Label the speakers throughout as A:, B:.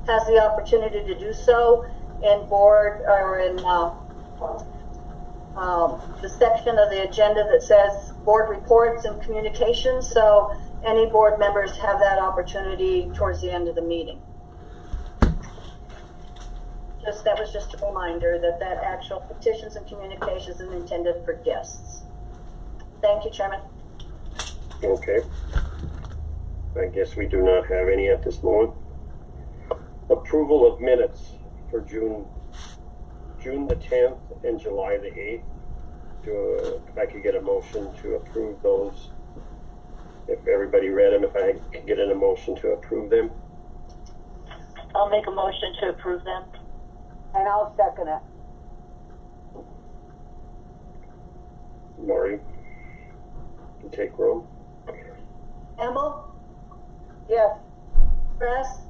A: has the opportunity to do so in board or in the section of the agenda that says board reports and communications. So any board members have that opportunity towards the end of the meeting. That was just a reminder that actual petitions and communications is intended for guests. Thank you, Chairman.
B: Okay. I guess we do not have any at this moment. Approval of minutes for June the 10th and July the 8th. If I could get a motion to approve those. If everybody read them, if I could get a motion to approve them.
C: I'll make a motion to approve them.
D: And I'll second it.
B: Lori, you take roll.
A: Campbell?
D: Yes.
A: Press?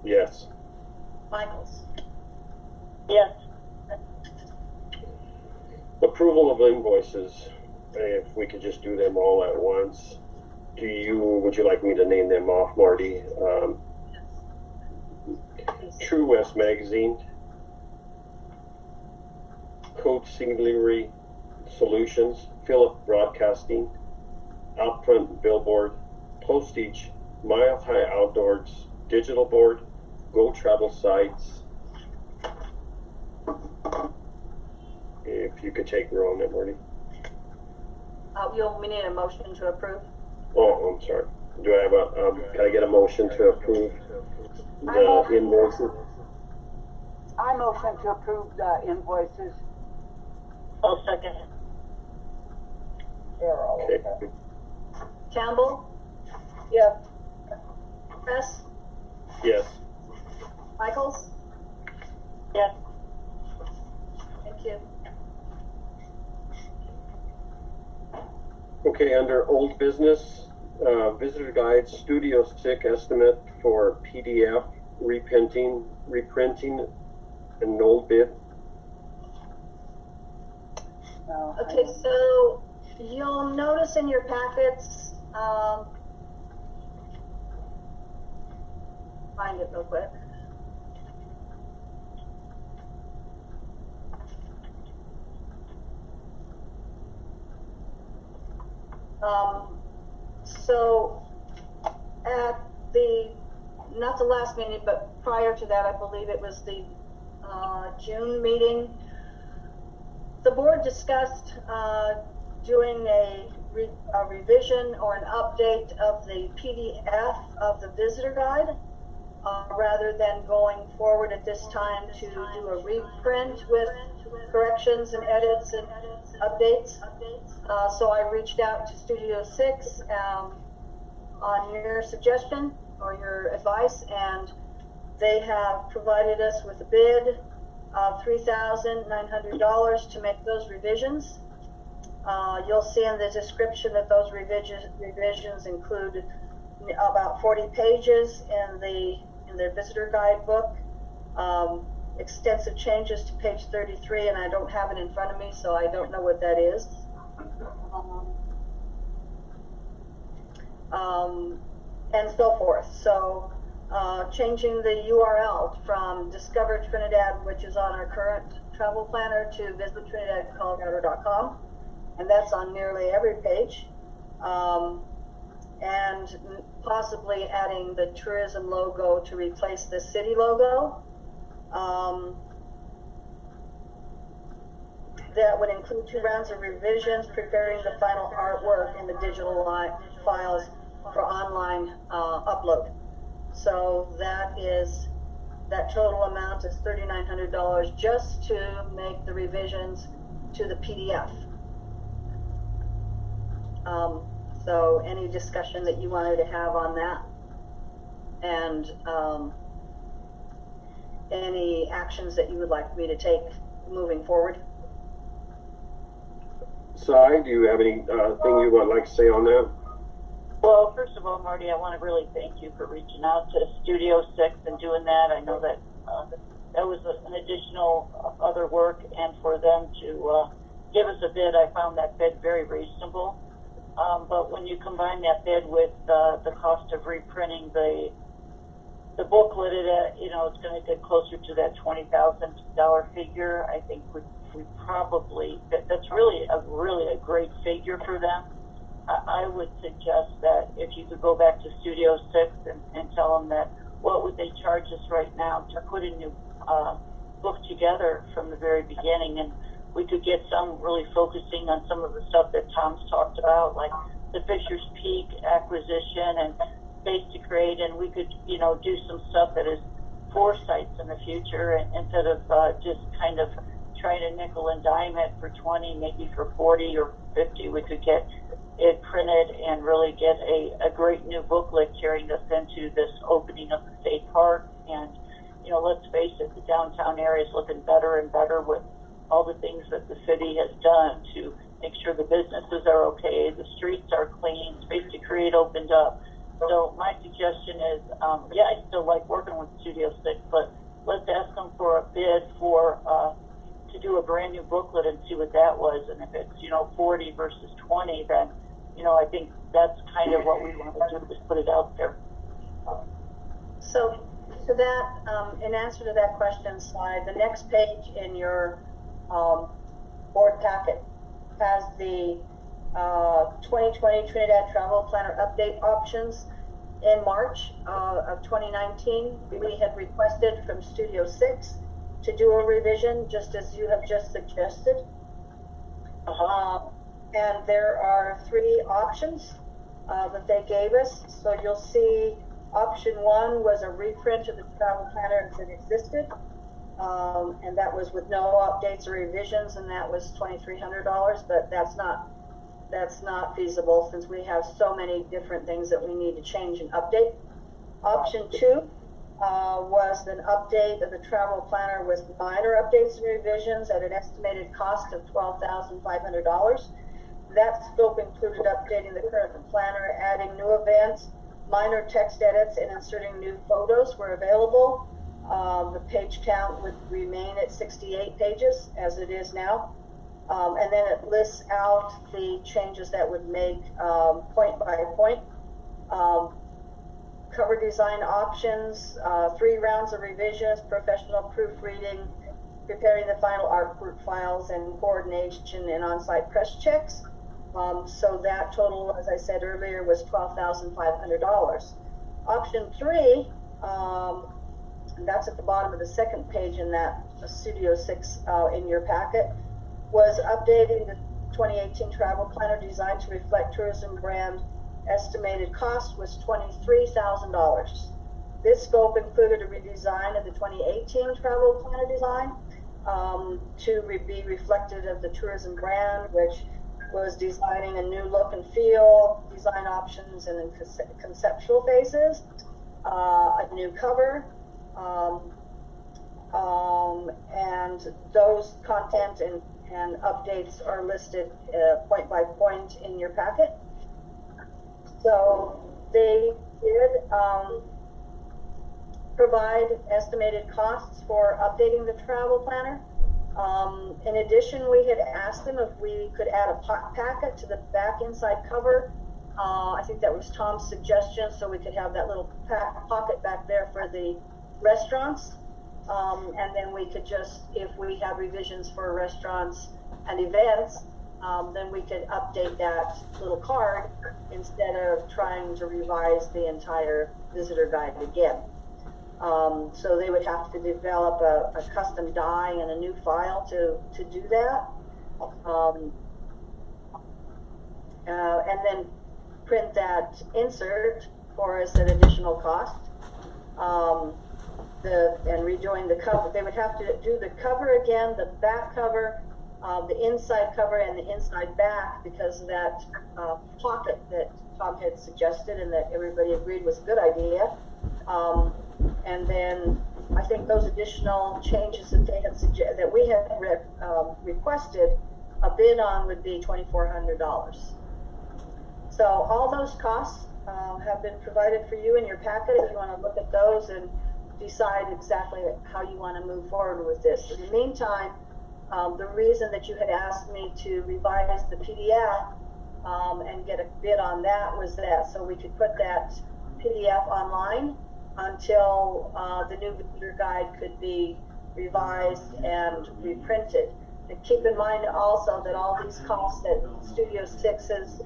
B: Yes.
A: Michaels?
C: Yes.
B: Approval of invoices. If we could just do them all at once. Would you like me to name them off, Marty? True West Magazine, Code Singlery Solutions, Philip Broadcasting, Outfront Billboard, Postage, Mile High Outdoors, Digital Board, Go Travel Sites. If you could take roll on that, Marty.
A: We need a motion to approve.
B: Oh, I'm sorry. Do I have can I get a motion to approve the invoices?
D: I motion to approve the invoices.
C: I'll second it.
D: They're all
B: Okay.
D: okay.
A: Campbell?
D: Yes.
A: Press?
B: Yes.
A: Michaels?
C: Yes.
A: Thank you.
B: Okay, under old business, visitor guide, Studio 6 estimate for PDF, reprinting, and old bid.
D: No,
A: Okay, so you'll notice in your packets, find it real quick. So at not the last meeting, but prior to that, I believe it was the June meeting, the board discussed doing a revision or an update of the PDF of the visitor guide, rather than going forward at this time to do a reprint with corrections and edits and updates. So I reached out to Studio 6 on your suggestion or your advice, and they have provided us with a bid of $3,900 to make those revisions. You'll see in the description that those revisions include about 40 pages in the visitor guide book, extensive changes to page 33, and I don't have it in front of me, so I don't know what that is. And so forth. So changing the URL from Discover Trinidad, which is on our current travel planner, to visittrinidadcolorado.com, and that's on nearly every page. And possibly adding the tourism logo to replace the city logo. That would include 2 rounds of revisions, preparing the final artwork in the digital files for online upload. So that total amount is $3,900 just to make the revisions to the PDF. So any discussion that you wanted to have on that, and any actions that you would like me to take moving forward?
B: Si, do you have anything you would like to say on that?
C: Well, first of all, Marty, I want to really thank you for reaching out to Studio 6 and doing that. I know that that was an additional other work, and for them to give us a bid, I found that bid very reasonable. But when you combine that bid with the cost of reprinting the booklet, it's going to get closer to that $20,000 figure, I think we probably, that's really a great figure for them. I would suggest that if you could go back to Studio 6 and tell them that what would they charge us right now to put a new book together from the very beginning, and we could get some really focusing on some of the stuff that Tom's talked about, like the Fisher's Peak acquisition and Space to Create, and we could, you know, do some stuff that is foresights in the future instead of just kind of trying to nickel and dime it for 20, maybe for 40 or 50. We could get it printed and really get a great new booklet carrying us into this opening of the state park. And, you know, let's face it, the downtown area is looking better and better with all the things that the city has done to make sure the businesses are okay, the streets are clean, Space to Create opened up. So my suggestion is, yeah, I still like working with Studio 6, but let's ask them for a bid for to do a brand new booklet and see what that was. And if it's, you know, 40 versus 20, then, you know, I think that's kind of what we want to do, is put it out there.
A: So to that, in answer to that question slide, the next page in your board packet has the 2020 Trinidad Travel Planner update options. In March of 2019, we had requested from Studio 6 to do a revision, just as you have just suggested. And there are 3 options that they gave us. So you'll see option 1 was a reprint of the travel planner as it existed. And that was with no updates or revisions, and that was $2,300, but that's not feasible since we have so many different things that we need to change and update. Option 2 was an update of the travel planner with minor updates and revisions at an estimated cost of $12,500. That scope included updating the current planner, adding new events, minor text edits, and inserting new photos where available. The page count would remain at 68 pages as it is now. And then it lists out the changes that would make point by point. Cover design options, 3 rounds of revisions, professional proofreading, preparing the final artwork files, and coordination and on-site press checks. So that total, as I said earlier, was $12,500. Option 3, that's at the bottom of the second page in that Studio 6 in your packet, was updating the 2018 travel planner design to reflect tourism brand. Estimated cost was $23,000. This scope included a redesign of the 2018 travel planner design to be reflective of the tourism brand, which was designing a new look and feel, design options, and in conceptual phases, a new cover, and those content and updates are listed point by point in your packet. So they did provide estimated costs for updating the travel planner. In addition, we had asked them if we could add a packet to the back inside cover. I think that was Tom's suggestion, so we could have that little pocket back there for the restaurants. And then we could just, if we have revisions for restaurants and events, then we could update that little card instead of trying to revise the entire visitor guide again. So they would have to develop a custom die and a new file to do that. And then print that insert for us at additional cost. And redoing the cover. They would have to do the cover again, the back cover, the inside cover, and the inside back, because of that pocket that Tom had suggested and that everybody agreed was a good idea. And then I think those additional changes that they had that we had requested a bid on would be $2,400. So all those costs have been provided for you in your packet if you want to look at those and decide exactly how you want to move forward with this. In the meantime, the reason that you had asked me to revise the PDF and get a bid on that was that so we could put that PDF online until the new visitor guide could be revised and reprinted. And keep in mind also that all these costs that Studio 6 has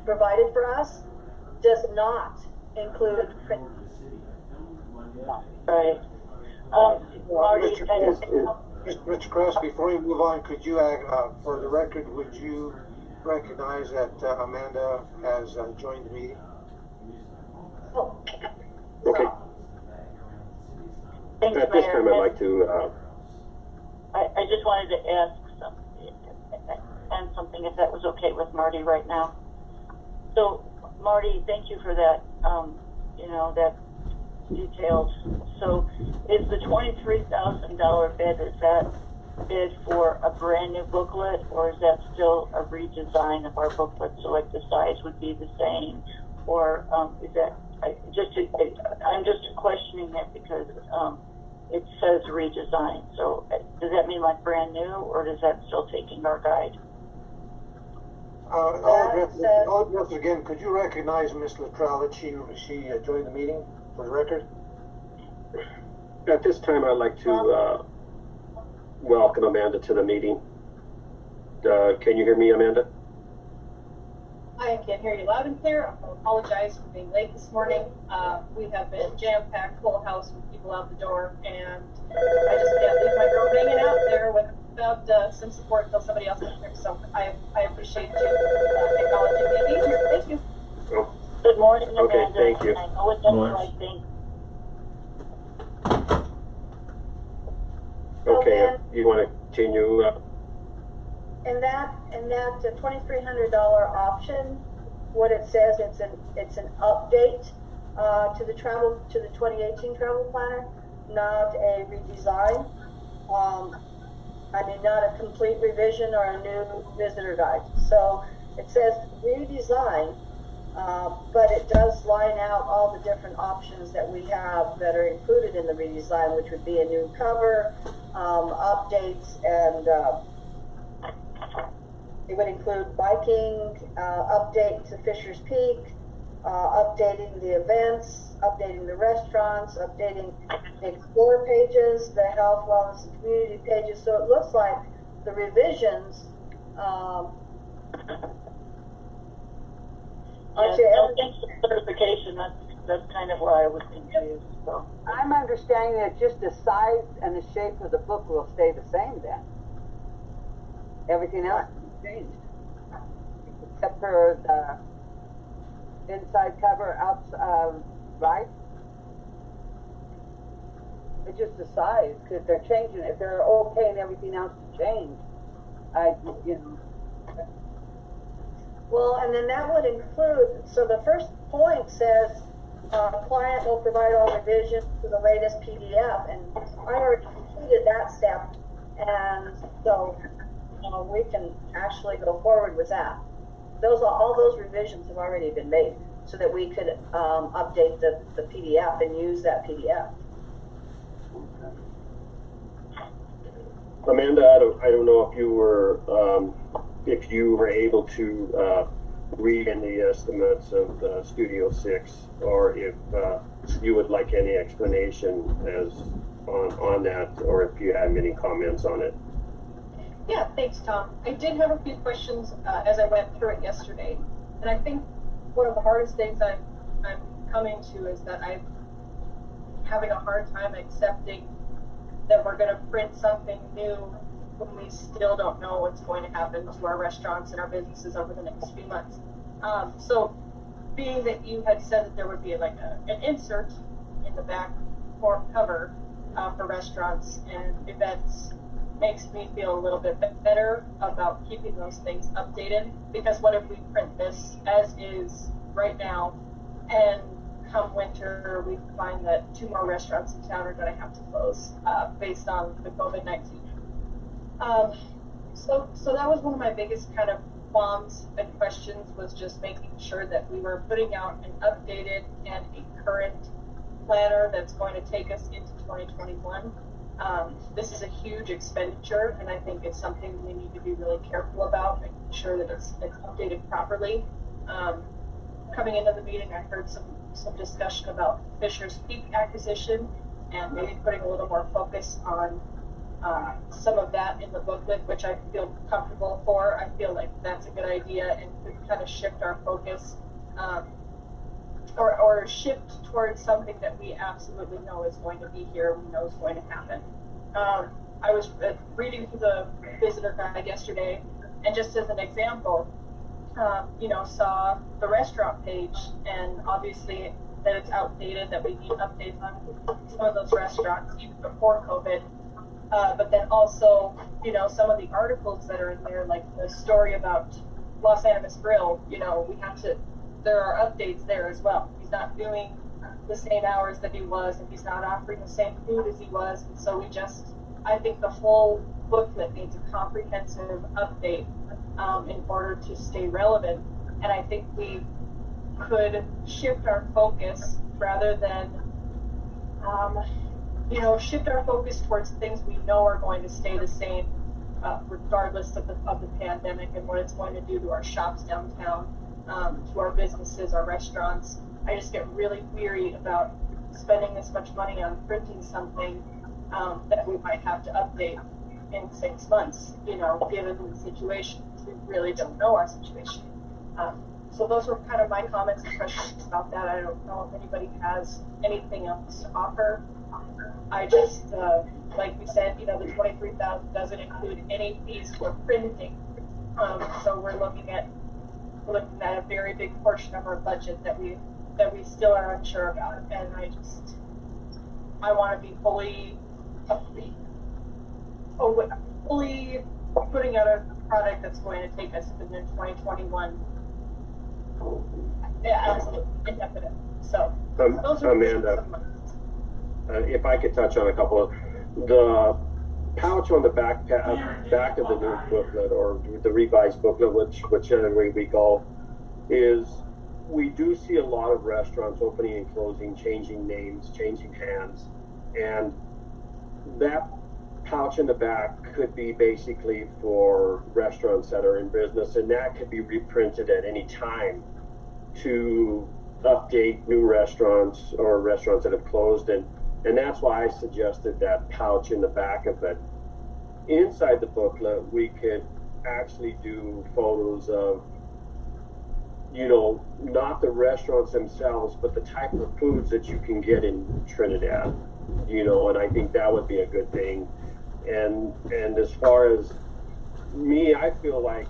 A: provided for us does not include print.
C: Right. Marty,
E: Mr. Krause, before you move on, could you, for the record, would you recognize that Amanda has joined the meeting?
A: Oh.
B: Okay.
C: thanks,
B: At this
C: Mayor.
B: time, I'd like to,
C: I just wanted to ask something, if that was okay with Marty right now. So, Marty, thank you for that, that details. So, is the $23,000 bid, is that bid for a brand new booklet, or is that still a redesign of our booklet, so like the size would be the same? Or is that, I'm just questioning it because it says redesign. So does that mean like brand new, or does that still taking our guide?
E: I'll address it again. Could you recognize Ms. Luttrell that she joined the meeting for the record?
B: at this time, I'd like to welcome Amanda to the meeting. Can you hear me, Amanda?
F: I can hear you loud and clear. I apologize for being late this morning. We have been jam-packed, full house with people out the door, and I just can't leave my girl hanging out there without some support until somebody else is here. So I appreciate you acknowledging me being here. Thank you.
B: Oh,
C: Good morning, Amanda.
B: okay, thank you.
C: I know it's the right thing.
B: Okay, you want to continue?
A: And that $2,300 option, what it says, it's an update to the 2018 travel planner, not a redesign. I mean, not a complete revision or a new visitor guide. So it says redesign, but it does line out all the different options that we have that are included in the redesign, which would be a new cover, updates, and it would include biking, update to Fisher's Peak, updating the events, updating the restaurants, updating the Explore pages, the health, wellness, and community pages. So it looks like the revisions
C: Thanks for clarification. That's kind of why I was confused. So
D: I'm understanding that just the size and the shape of the book will stay the same then. Everything else is changed. Except for the inside cover, right? It's just the size, because they're changing it. If they're okay and everything else to change,
A: Well, and then that would include, so the first point says, client will provide all revisions to the latest PDF, and I already completed that step, and so we can actually go forward with that. All those revisions have already been made, so that we could update the PDF and use that PDF.
B: Amanda, I don't know if you were able to read in the estimates of Studio 6, or if you would like any explanation on that, or if you have any comments on it.
F: Yeah, thanks, Tom. I did have a few questions as I went through it yesterday, and I think one of the hardest things I'm coming to is that I'm having a hard time accepting that we're going to print something new when we still don't know what's going to happen to our restaurants and our businesses over the next few months. So, being that you had said that there would be like an insert in the back cover for restaurants and events, makes me feel a little bit better about keeping those things updated, because what if we print this as is right now, and come winter we find that 2 more restaurants in town are going to have to close based on the COVID-19. So that was one of my biggest kind of qualms and questions, was just making sure that we were putting out an updated and a current planner that's going to take us into 2021. This is a huge expenditure, and I think it's something we need to be really careful about, making sure that it's updated properly. Coming into the meeting, I heard some some discussion about Fisher's Peak acquisition and maybe putting a little more focus on some of that in the booklet, which I feel comfortable for. I feel like that's a good idea and could kind of shift our focus or shift towards something that we absolutely know is going to be here, we know is going to happen. I was reading through the visitor guide yesterday, and just as an example, saw the restaurant page, and obviously that it's outdated, that we need updates on some of those restaurants even before COVID. But then also, some of the articles that are in there, like the story about Los Animas Grill, there are updates there as well. He's not doing the same hours that he was, and he's not offering the same food as he was. And so I think the whole booklet needs a comprehensive update in order to stay relevant. And I think we could shift our focus rather than, shift our focus towards things we know are going to stay the same, regardless of the pandemic and what it's going to do to our shops downtown, to our businesses, our restaurants. I just get really weary about spending this much money on printing something that we might have to update in 6 months, given the situation. We really don't know our situation. So those were kind of my comments and questions about that. I don't know if anybody has anything else to offer. I just, like we said, the 23,000 doesn't include any fees for printing. So we're looking at a very big portion of our budget that we still are unsure about. And I want to be fully putting out a product that's going to take us into 2021. Yeah, absolutely indefinite. So those are
B: Amanda, if I could touch on a couple of the pouch on the back of the new booklet, or the revised booklet, whichever way we go, is we do see a lot of restaurants opening and closing, changing names, changing hands, and that pouch in the back could be basically for restaurants that are in business, and that could be reprinted at any time to update new restaurants or restaurants that have closed, and that's why I suggested that pouch in the back of it. Inside the booklet, we could actually do photos of, not the restaurants themselves, but the type of foods that you can get in Trinidad, and I think that would be a good thing. And as far as me, I feel like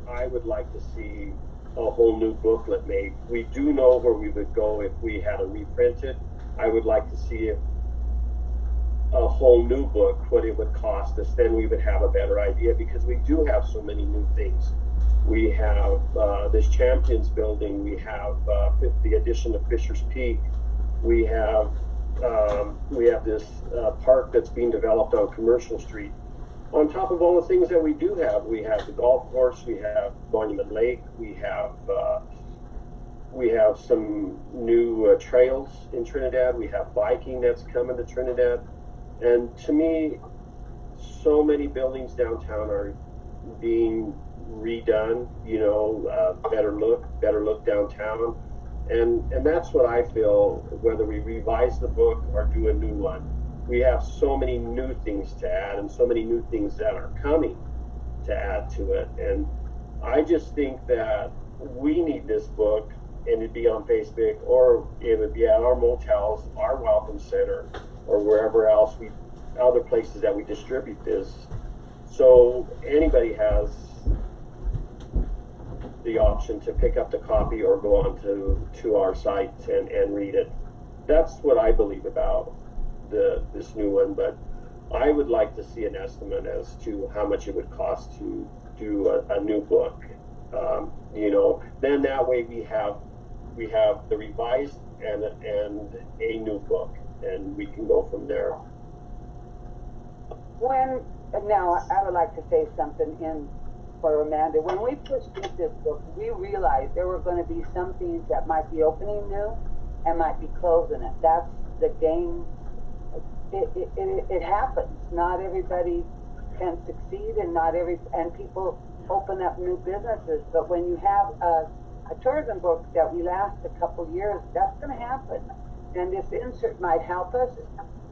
B: I would like to see a whole new booklet made. We do know where we would go if we had a reprinted. I would like to see a whole new book, what it would cost us. Then we would have a better idea, because we do have so many new things. We have this Champions building. We have the addition of Fisher's Peak. We have this park that's being developed on Commercial Street. On top of all the things that we do have, we have the golf course, we have Monument Lake, we have some new trails in Trinidad, we have biking that's coming to Trinidad. And to me, so many buildings downtown are being redone, better look downtown. And that's what I feel, whether we revise the book or do a new one. We have so many new things to add, and so many new things that are coming to add to it. And I just think that we need this book, and it'd be on Facebook, or it would be at our motels, our welcome center, or wherever else other places that we distribute this. So anybody has the option to pick up the copy or go on to our site and read it. That's what I believe about this new one, but I would like to see an estimate as to how much it would cost to do a new book. Then that way we have the revised and a new book, and we can go from there.
D: Now I would like to say something for Amanda. When we first did this book, we realized there were going to be some things that might be opening new and might be closing it. That's the game. It happens. Not everybody can succeed, and and people open up new businesses. But when you have a tourism book that we last a couple years, that's gonna happen. And this insert might help us,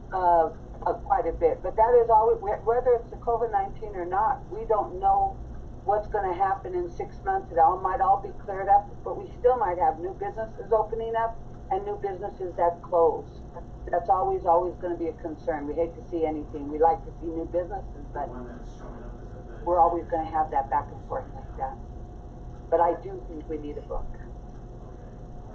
D: quite a bit, but that is always, whether it's the COVID-19 or not, we don't know what's gonna happen in 6 months. It might all be cleared up, but we still might have new businesses opening up and new businesses that close. That's always gonna be a concern. We hate to see anything. We like to see new businesses, but we're always gonna have that back and forth like that. But I do think we need a book.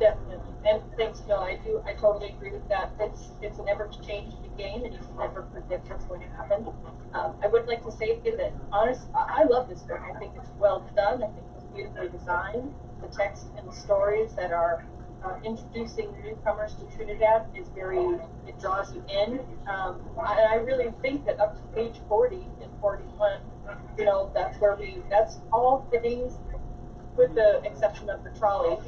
F: Definitely, and thanks, Phil. I totally agree with that. It's an ever-changing game, and you can never predict what's going to happen. I would like to say that, I love this book. I think it's well done. I think it's beautifully designed. The text and the stories that are introducing newcomers to Trinidad it draws you in. I really think that up to page 40 and 41, that's all things, with the exception of the trolley.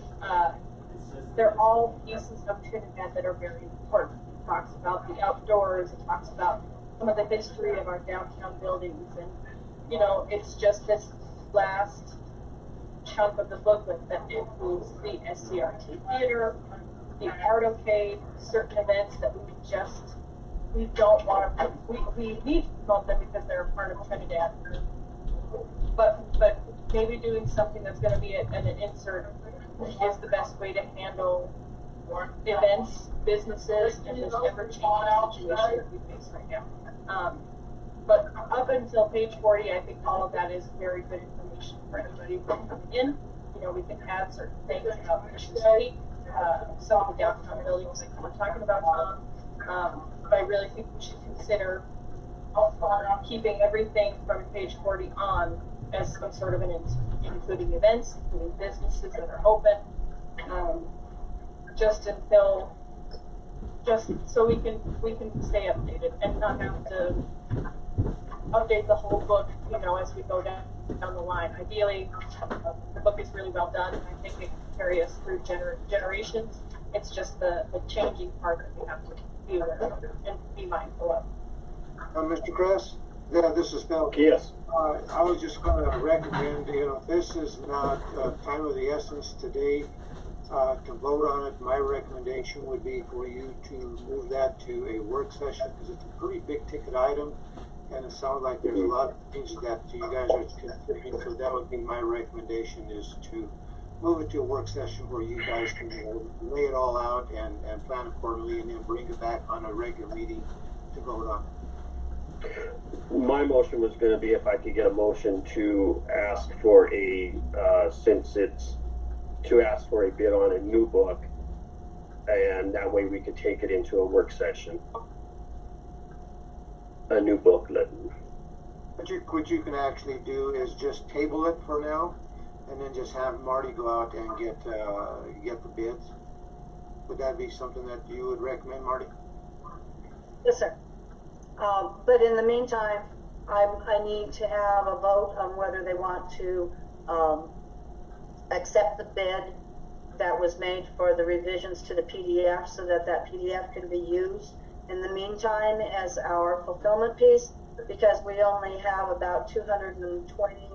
F: They're all pieces of Trinidad that are very important. It talks about the outdoors, it talks about some of the history of our downtown buildings, and, it's just this last chunk of the booklet that includes the SCRT Theater, the Art Arcade, certain events that we don't want to, we need to promote them because they're a part of Trinidad. But maybe doing something that's going to be an insert is the best way to handle events, businesses, and this ever-changing situation that we face right now. But up until page 40, I think all of that is very good information for anybody coming in. We can add certain things about Mission City, some of the downtown buildings like we're talking about, Tom. But I really think we should consider keeping everything from page 40 on as some sort of an insert, including events, including businesses that are open, just so we can stay updated and not have to update the whole book, as we go down the line. Ideally, the book is really well done. I think it can carry us through generations. It's just the changing part that we have to be aware of and be mindful of.
E: Mr. Kress? Yeah, this is Bill.
B: Yes.
E: I was just going to recommend, this is not time of the essence today to vote on it. My recommendation would be for you to move that to a work session because it's a pretty big ticket item, and it sounds like there's a lot of things that you guys are considering. So that would be my recommendation, is to move it to a work session where you guys can lay it all out and plan accordingly, and then bring it back on a regular meeting to vote on.
B: My motion was going to be if I could get a motion to ask for ask for a bid on a new book, and that way we could take it into a work session. A new booklet.
E: What you can actually do is just table it for now, and then just have Marty go out and get the bids. Would that be something that you would recommend, Marty?
A: Yes, sir. But in the meantime, I need to have a vote on whether they want to accept the bid that was made for the revisions to the PDF, so that PDF can be used in the meantime as our fulfillment piece, because we only have about 220,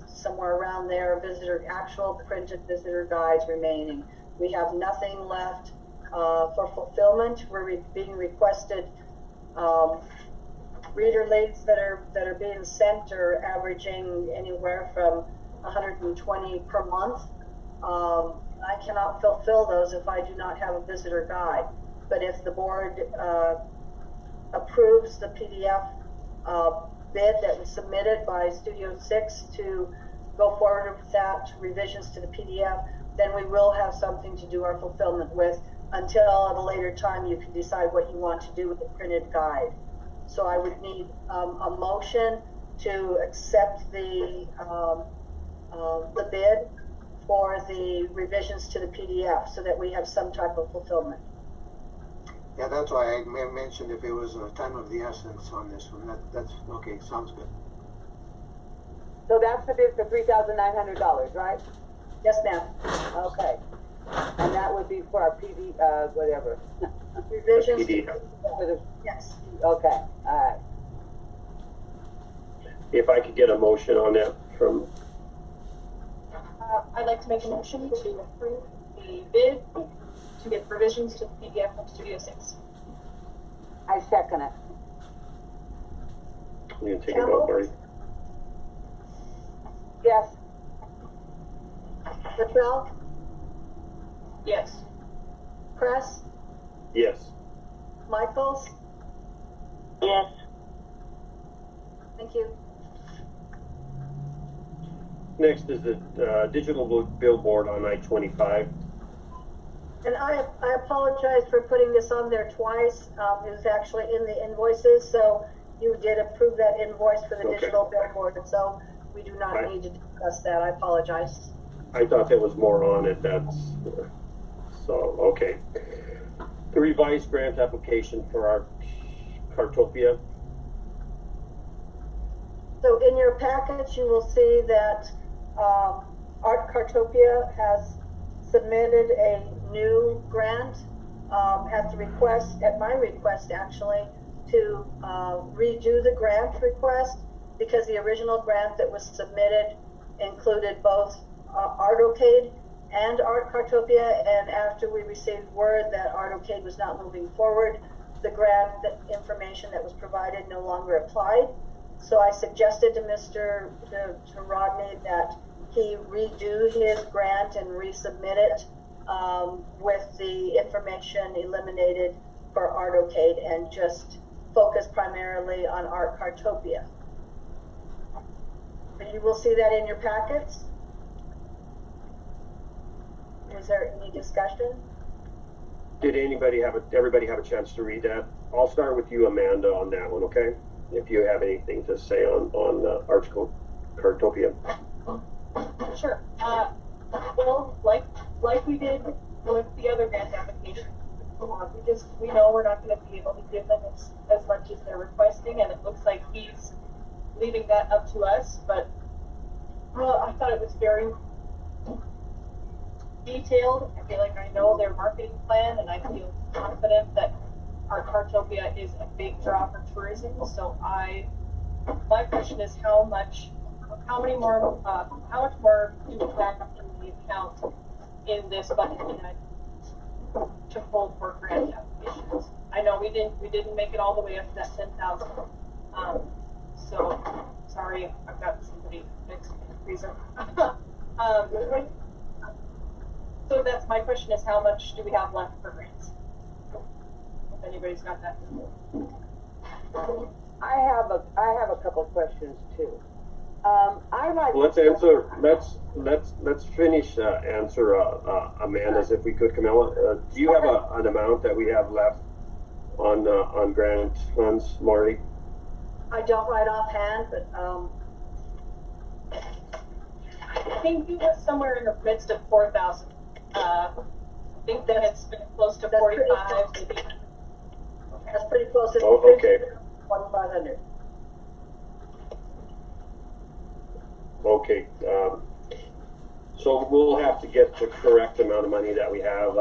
A: somewhere around there, actual printed visitor guides remaining. We have nothing left for fulfillment. We're being requested reader leads that are being sent are averaging anywhere from 120 per month. I cannot fulfill those if I do not have a visitor guide. But if the board approves the PDF bid that was submitted by Studio 6 to go forward with that, revisions to the PDF, then we will have something to do our fulfillment with, until at a later time you can decide what you want to do with the printed guide. So I would need a motion to accept the bid for the revisions to the PDF, so that we have some type of fulfillment.
E: Yeah, that's why I mentioned if it was a time of the essence on this one. That's okay. Sounds good.
D: So that's the bid for $3,900, right?
A: Yes, ma'am.
D: Okay. And that would be for our PD, whatever.
A: Revisions. Yes.
D: Okay, all right.
B: If I could get a motion on that from.
F: I'd like to make a motion to approve the bid to get revisions to the PDF from Studio 6.
D: I second it.
B: You can take a vote, Marty.
D: Yes.
A: Latrell,
F: Yes.
A: Press,
B: Yes.
A: Michaels,
C: Yes.
A: thank you.
B: Next is the digital billboard on I-25.
A: And I apologize for putting this on there twice. It was actually in the invoices, so you did approve that invoice for the
B: Okay.
A: digital billboard, and so we do not
B: Right.
A: need to discuss that. I apologize.
B: I thought there was more on it, that's, so, okay. The revised grant application for our Cartopia.
A: So in your package, you will see that Art Cartopia has submitted a new grant at the request, at my request actually, to redo the grant request because the original grant that was submitted included both Artocade and Art Cartopia, and after we received word that Artocade was not moving forward, the grant information that was provided no longer applied. So I suggested to Rodney that he redo his grant and resubmit it with the information eliminated for Artocade and just focus primarily on Art Cartopia. And you will see that in your packets. Is there any discussion?
B: Did everybody have a chance to read that? I'll start with you, Amanda, on that one, okay? If you have anything to say on Art Cartopia.
F: Sure. Well, like we did with the other grant application, we know we're not going to be able to give them as much as they're requesting, and it looks like he's leaving that up to us. But I thought it was very detailed. I feel like I know their marketing plan, and I feel confident that our Cartopia is a big draw for tourism. So my question is how much more do we have in the account in this budget to hold for grant applications? I know we didn't make it all the way up to that 10,000. So sorry, I've got somebody next to the freezer. So that's my question: is how much do we have left for grants? If anybody's got that.
D: I have a couple questions too. I like.
B: Let's finish answer Amanda's if we could, Camilla. Do you have an amount that we have left on grant funds, Marty?
A: I don't right offhand, but
F: I think it was somewhere in the midst of 4,000. I think that it's been close to 45, maybe.
A: that's pretty close to
B: okay.
A: 2,500.
B: Okay. So we'll have to get the correct amount of money that we have,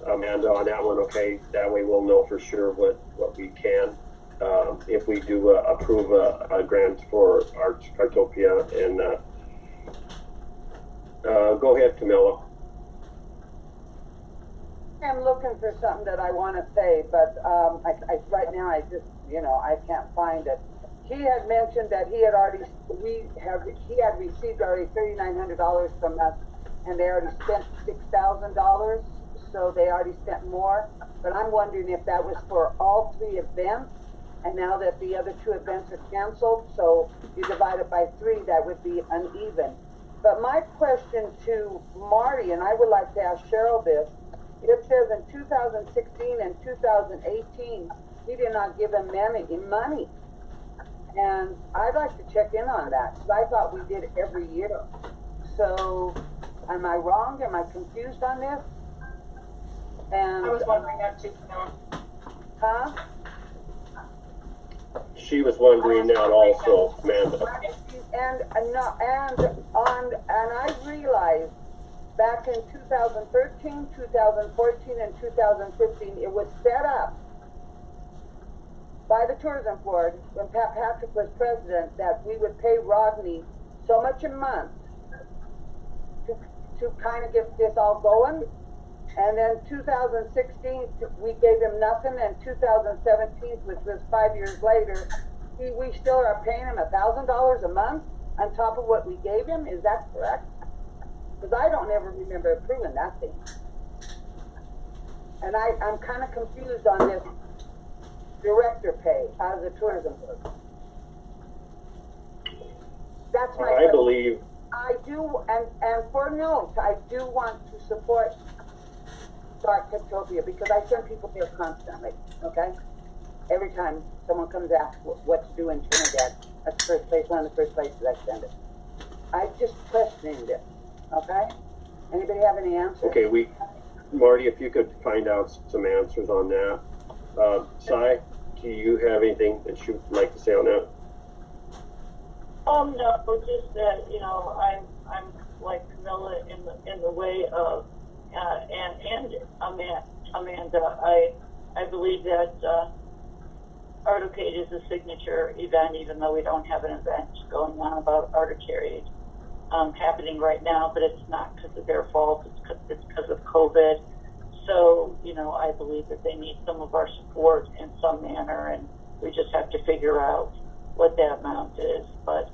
B: Amanda, on that one. Okay, that way we'll know for sure what we can. If we do approve a grant for Art Cartopia, and go ahead, Camilla.
D: I'm looking for something that I want to say, but right now I just, I can't find it. He had mentioned that he had received already $3,900 from us, and they already spent $6,000, so they already spent more. But I'm wondering if that was for all 3 events, and now that the other 2 events are canceled, so you divide it by 3, that would be uneven. But my question to Marty, and I would like to ask Cheryl this, it says in 2016 and 2018, we did not give him any money. And I'd like to check in on that, because I thought we did every year. So, am I wrong? Am I confused on this? And
F: I was wondering that too, Camilla.
D: huh?
B: She was wondering that also, Amanda.
D: And I realized back in 2013, 2014, and 2015, it was set up by the tourism board when Pat Patrick was president that we would pay Rodney so much a month to kind of get this all going. And then 2016, we gave him nothing, and 2017, which was 5 years later, we still are paying him $1,000 a month on top of what we gave him. Is that correct? Because I don't ever remember approving that thing. And I'm kind of confused on this director pay out of the tourism board. That's my
B: I
D: question.
B: believe,
D: I do, and for note, I do want to support Startopia because I send people here constantly, okay? Every time someone comes ask what to do in Trinidad, that's the first place, one of the first places I send it. I just questioning this, okay? Anybody have any answers?
B: okay, Marty, if you could find out some answers on that. Cy, do you have anything that you'd like to say on that?
C: No, just that, you know, I'm like Camilla in the way of, and Amanda, I believe that, Articade is a signature event, even though we don't have an event going on about Articade, happening right now, but it's not because of their fault, it's because of COVID. So, you know, I believe that they need some of our support in some manner, and we just have to figure out what that amount is. But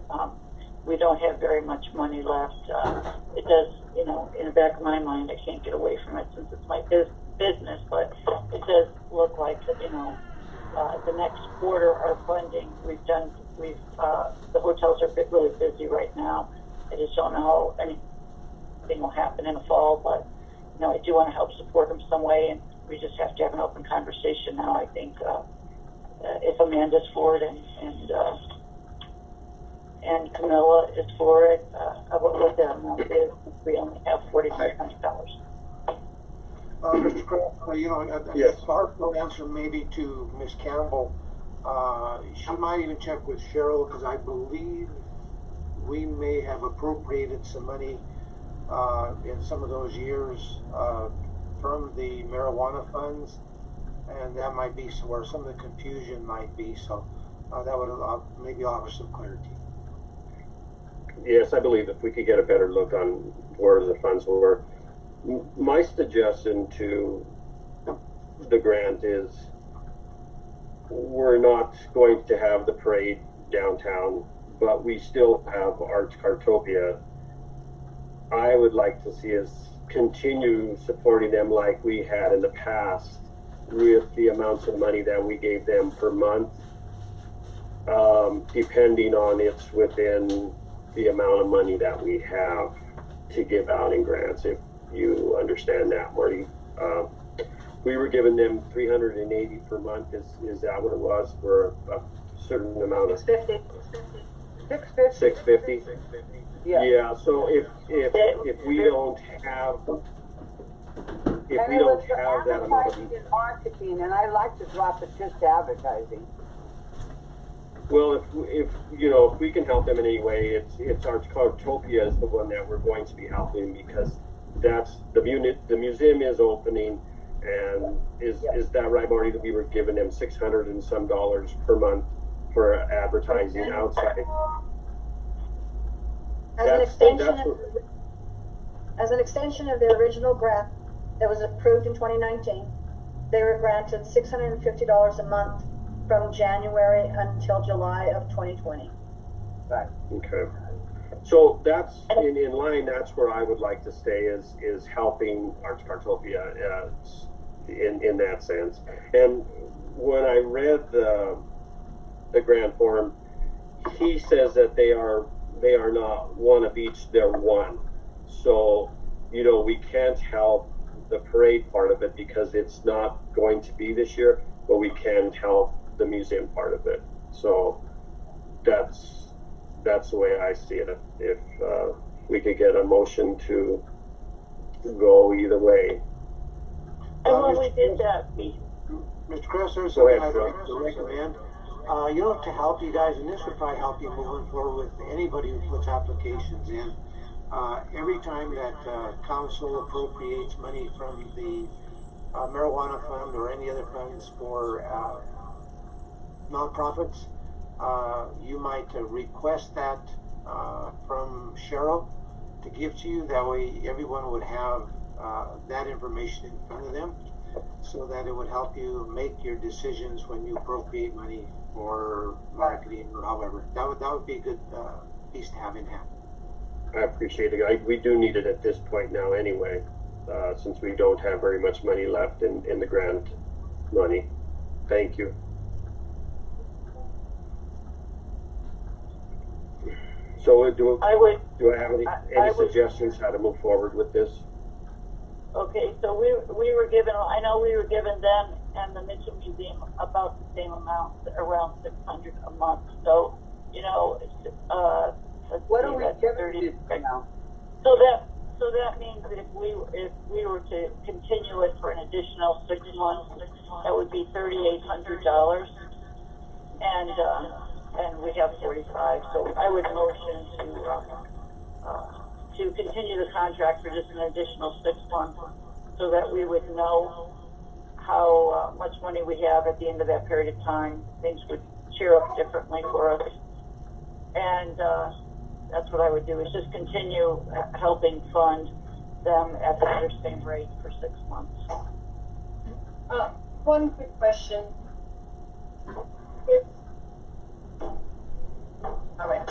C: we don't have very much money left. It does, you know, in the back of my mind, I can't get away from it since it's my business, but it does look like, you know, the next quarter, our funding, the hotels are really busy right now. I just don't know how anything will happen in the fall, but, you know, I do want to help support them some way, and we just have to have an open conversation now. I think if Amanda's for it and Camilla is for it, what the amount is, we only have $4,500.
E: Mr. Crowe, you know,
B: Yes.
E: a partial answer maybe to Ms. Campbell. She might even check with Cheryl, because I believe we may have appropriated some money in some of those years from the marijuana funds, and that might be where some of the confusion might be. So that would maybe offer some clarity.
B: Yes, I believe if we could get a better look on where the funds were. My suggestion to the grant is we're not going to have the parade downtown, but we still have Cartopia. I would like to see us continue supporting them like we had in the past with the amounts of money that we gave them per month, depending on it's within the amount of money that we have to give out in grants, if you understand that, Marty. We were giving them $380 per month. Is that what it was for a certain amount of? $650. Yeah. So if we don't have that amount of
D: marketing, and I like to drop it just to advertising.
B: Well, if you know, if we can help them in any way, it's our Cartopia is the one that we're going to be helping, because that's the museum is opening, and is that right, Marty? That we were giving them $600 and some per month for advertising outside.
A: As an extension of the original grant that was approved in 2019, they were granted $650 a month from January until July of 2020.
D: Right.
B: Okay. So that's in line. That's where I would like to stay, is helping Cartopia in that sense. And when I read the grant form, he says that they are not one of each, they're one. So, you know, we can't help the parade part of it because it's not going to be this year, but we can help the museum part of it. So that's the way I see it. If we could get a motion to go either way.
C: And when we did that,
E: Mr. Kress, there's
B: Go
E: something
B: ahead,
E: I'd
B: Phil.
E: like to recommend. You know, to help you guys, and this would probably help you moving forward with anybody who puts applications in. Every time that council appropriates money from the marijuana fund or any other funds for nonprofits, you might request that from Cheryl, to give to you. That way everyone would have that information in front of them, so that it would help you make your decisions when you appropriate money for marketing or however. That would be a good piece to have in hand.
B: I appreciate it. We do need it at this point now anyway, since we don't have very much money left in the grant money. Thank you. So do I have any suggestions how to move forward with this?
C: Okay, so we were given, I know we were given them and the Mitchell Museum about the same amount, around $600 a month. So, you know,
D: What are we giving now?
C: So that means that if we were to continue it for an additional 6 months, that would be $3,800, and we have 45. So I would motion to continue the contract for just an additional 6 months, so that we would know how much money we have at the end of that period of time. Things would cheer up differently for us, and that's what I would do, is just continue helping fund them at their same rate for 6 months.
F: One quick question. All right.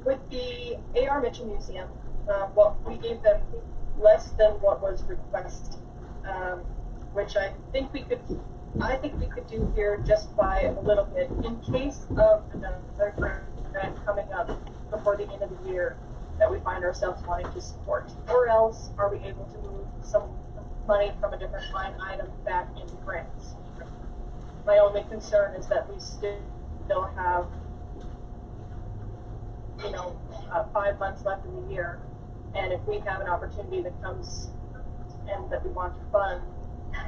F: With the A.R. Mitchell Museum, we gave them less than what was requested, which I think we could do here just by a little bit, in case of another grant coming up before the end of the year that we find ourselves wanting to support. Or else, are we able to move some money from a different line item back into grants? My only concern is that we still have, 5 months left in the year, and if we have an opportunity that comes and that we want to fund,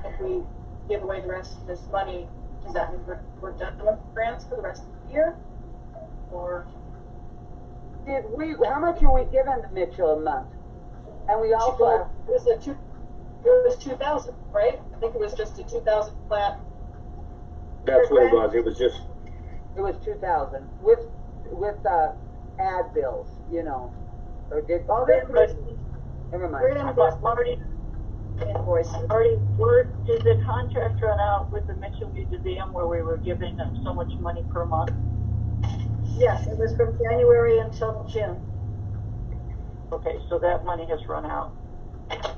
F: if we give away the rest of this money, does that mean we're done with grants for the rest of the year? Or
D: how much are we giving Mitchell a month? And we also
F: it was 2,000, right? I think it was just a 2,000 flat.
B: That's what it was. It was
D: 2,000 with ad bills, or did never mind.
A: We're gonna invoices.
C: Marty, did the contract run out with the Mitchell Museum where we were giving them so much money per month?
A: Yes, it was from January until June.
C: Okay, so that money has run out.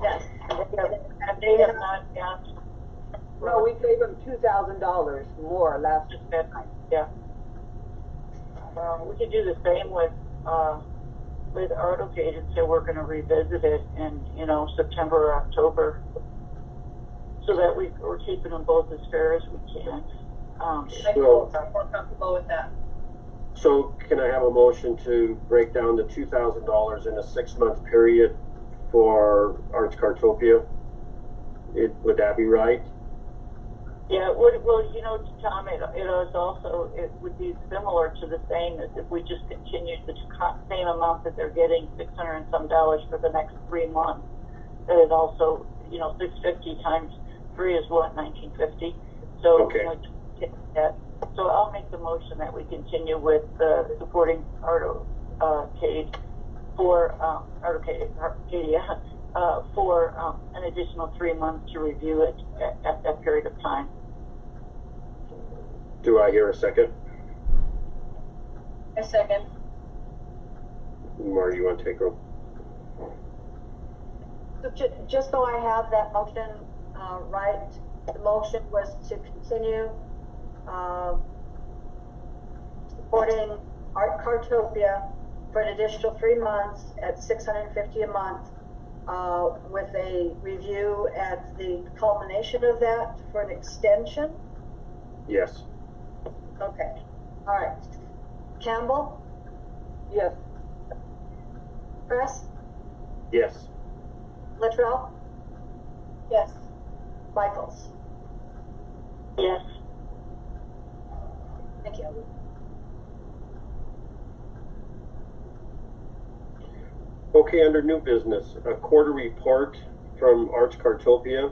A: Yes.
C: And they have not asked.
D: No, we gave them $2,000 more last time.
C: Yeah. We could do the same with AutoCade and say we're going to revisit it in, September or October, so that we're keeping them both as fair as we can.
F: I feel more comfortable with that.
B: So can I have a motion to break down the $2,000 in a 6-month period for Arts Cartopia? Would that be right?
C: Yeah, it would. Well, Tom, it would be similar to the same as if we just continued the same amount that they're getting, $600 and some for the next 3 months. That is also, $650 times 3 is what, $1,950. So,
B: okay.
C: So I'll make the motion that we continue with supporting AutoCade for for an additional 3 months to review it at that period of time.
B: Do I hear a second?
F: A second.
B: Marty, you want to take roll?
A: So just so I have that motion right, the motion was to continue supporting Art Cartopia for an additional 3 months at $650 a month, with a review at the culmination of that for an extension.
B: Yes.
A: Okay. All right. Campbell?
D: Yes.
A: Press?
B: Yes.
A: Littrell?
F: Yes.
A: Michaels?
C: Yes.
A: Thank you.
B: Okay, under new business, a quarter report from Arts Cartopia.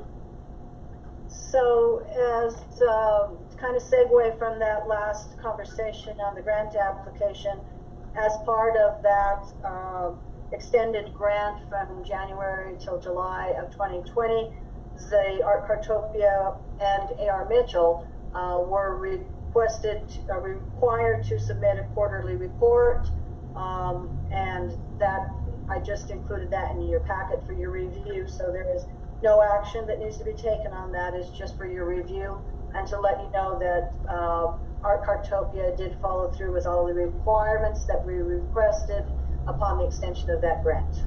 A: So as kind of segue from that last conversation on the grant application, as part of that extended grant from January till July of 2020. The Art Cartopia and A.R. Mitchell were required to submit a quarterly report, and that I just included that in your packet for your review. So there is no action that needs to be taken on that. It's just for your review, and to let you know that Art Cartopia did follow through with all the requirements that we requested upon the extension of that grant.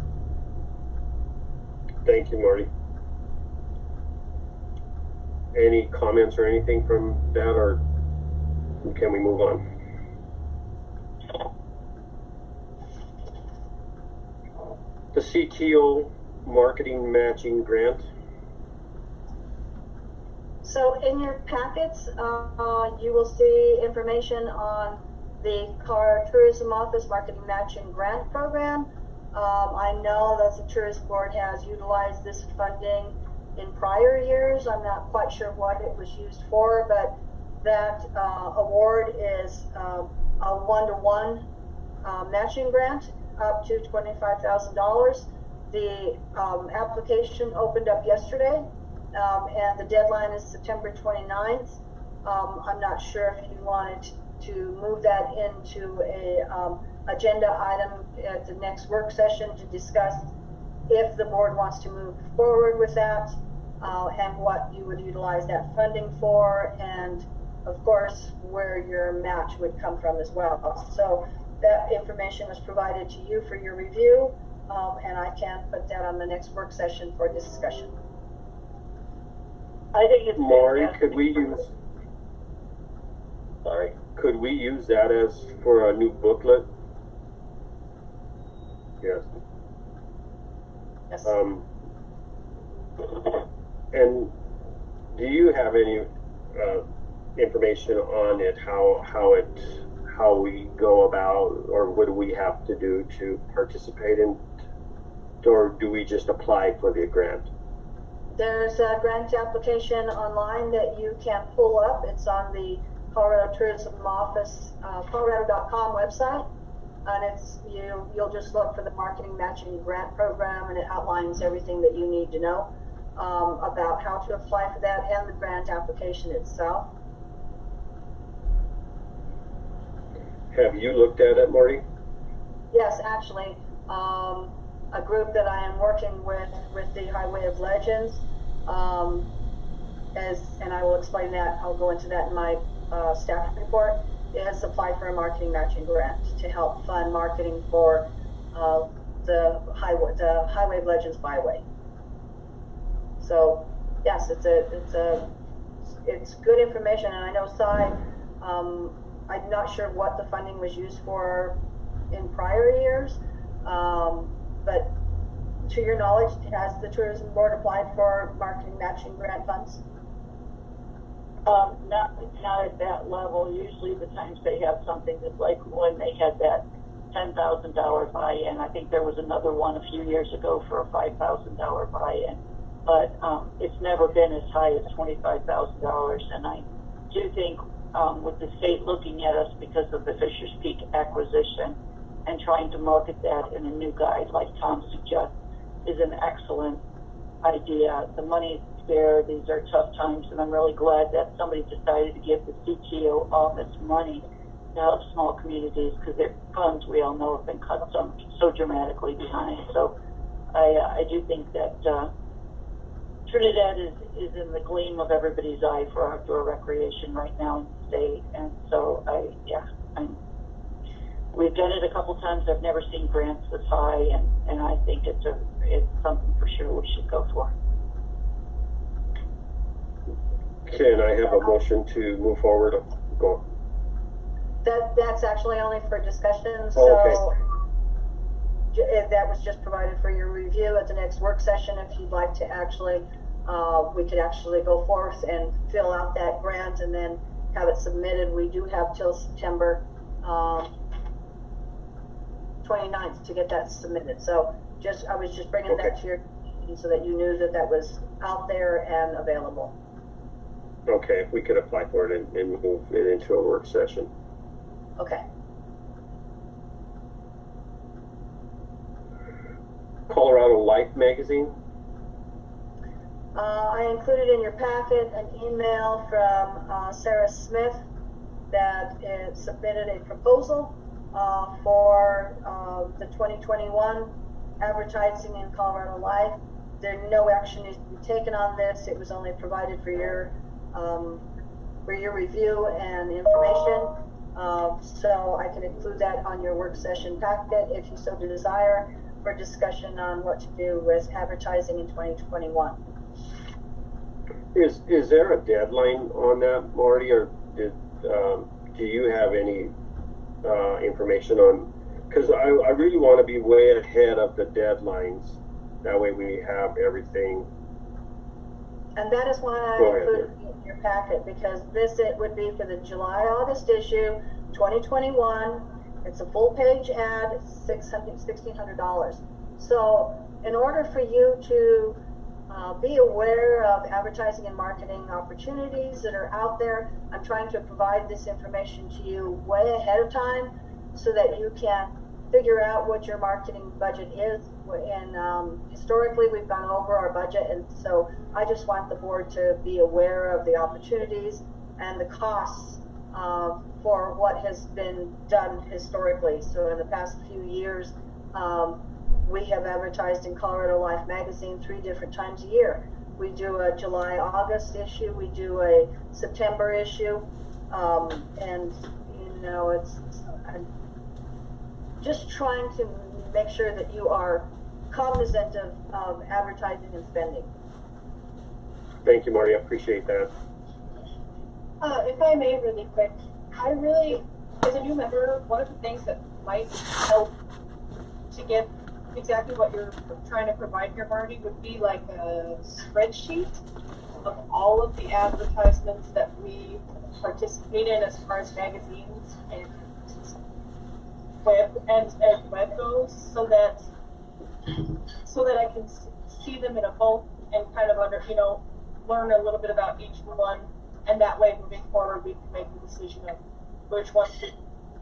B: Thank you, Marty. Any comments or anything from that, or can we move on? The CTO marketing matching grant.
A: So in your packets, you will see information on the Colorado Tourism Office Marketing Matching Grant Program. I know that the Tourist Board has utilized this funding in prior years. I'm not quite sure what it was used for, but that award is a one-to-one matching grant up to $25,000. The application opened up yesterday, and the deadline is September 29th. I'm not sure if you wanted to move that into a agenda item at the next work session to discuss if the board wants to move forward with that, and what you would utilize that funding for, and of course where your match would come from as well. So that information was provided to you for your review, and I can put that on the next work session for discussion.
C: I think it's
B: Maury,
C: fantastic.
B: could we use that as for a new booklet? Yes.
A: Yes.
B: And do you have any information on it? How we go about, or what do we have to do to participate in, or do we just apply for the grant?
A: There's a grant application online that you can pull up. It's on the Colorado Tourism Office, colorado.com website, and you'll just look for the Marketing Matching Grant Program, and it outlines everything that you need to know about how to apply for that and the grant application itself.
B: Have you looked at it, Marty?
A: Yes, actually, a group that I am working with the Highway of Legends, and I will explain that, I'll go into that in my staff report, has applied for a marketing matching grant to help fund marketing for the Highway of Legends byway. So yes, it's good information, and I know I'm not sure what the funding was used for in prior years, but to your knowledge, has the Tourism Board applied for marketing matching grant funds?
C: Not at that level. Usually the times they have something that's like when they had that $10,000 buy-in. I think there was another one a few years ago for a $5,000 buy-in. But it's never been as high as $25,000. And I do think with the state looking at us because of the Fisher's Peak acquisition and trying to market that in a new guide like Tom suggests is an excellent idea. The money's there. These are tough times, and I'm really glad that somebody decided to give the CTO office money to help small communities, because their funds, we all know, have been cut so dramatically behind. So I do think that Trinidad is in the gleam of everybody's eye for outdoor recreation right now in the state, and so we've done it a couple times. I've never seen grants this high, and I think it's something for sure we should go for.
B: Can I have a motion to move forward? Go.
A: That's actually only for discussion, so
B: Oh, okay.
A: That was just provided for your review at the next work session. If you'd like to actually, we could actually go forth and fill out that grant and then have it submitted. We do have till September 29th to get that submitted. So I was just bringing that to your attention so that you knew that was out there and available.
B: Okay, we could apply for it and move it into a work session.
A: Okay.
B: Colorado Life magazine.
A: I included in your packet an email from Sarah Smith that submitted a proposal for the 2021 advertising in Colorado Life. No action is to be taken on this. It was only provided for your review and information. So I can include that on your work session packet if you so desire for discussion on what to do with advertising in 2021.
B: Is there a deadline on that, Marty, or do you have any information on? Because I really want to be way ahead of the deadlines. That way we have everything.
A: And that is why I included it in your packet, because it would be for the July-August issue, 2021. It's a full-page ad, $1,600. So in order for you to be aware of advertising and marketing opportunities that are out there, I'm trying to provide this information to you way ahead of time so that you can figure out what your marketing budget is. And historically, we've gone over our budget, and so I just want the board to be aware of the opportunities and the costs for what has been done historically. So in the past few years, we have advertised in Colorado Life magazine 3 different times a year. We do a July-August issue, we do a September issue, and you know, I'm just trying to make sure that you are cognizant of advertising and spending.
B: Thank you, Marty. I appreciate that.
F: If I may, really quick, I really, as a new member, one of the things that might help to get exactly what you're trying to provide here, Marty, would be like a spreadsheet of all of the advertisements that we participate in as far as magazines and web goes, so that I can see them in a bulk and kind of learn a little bit about each one, and that way moving forward we can make the decision of which ones we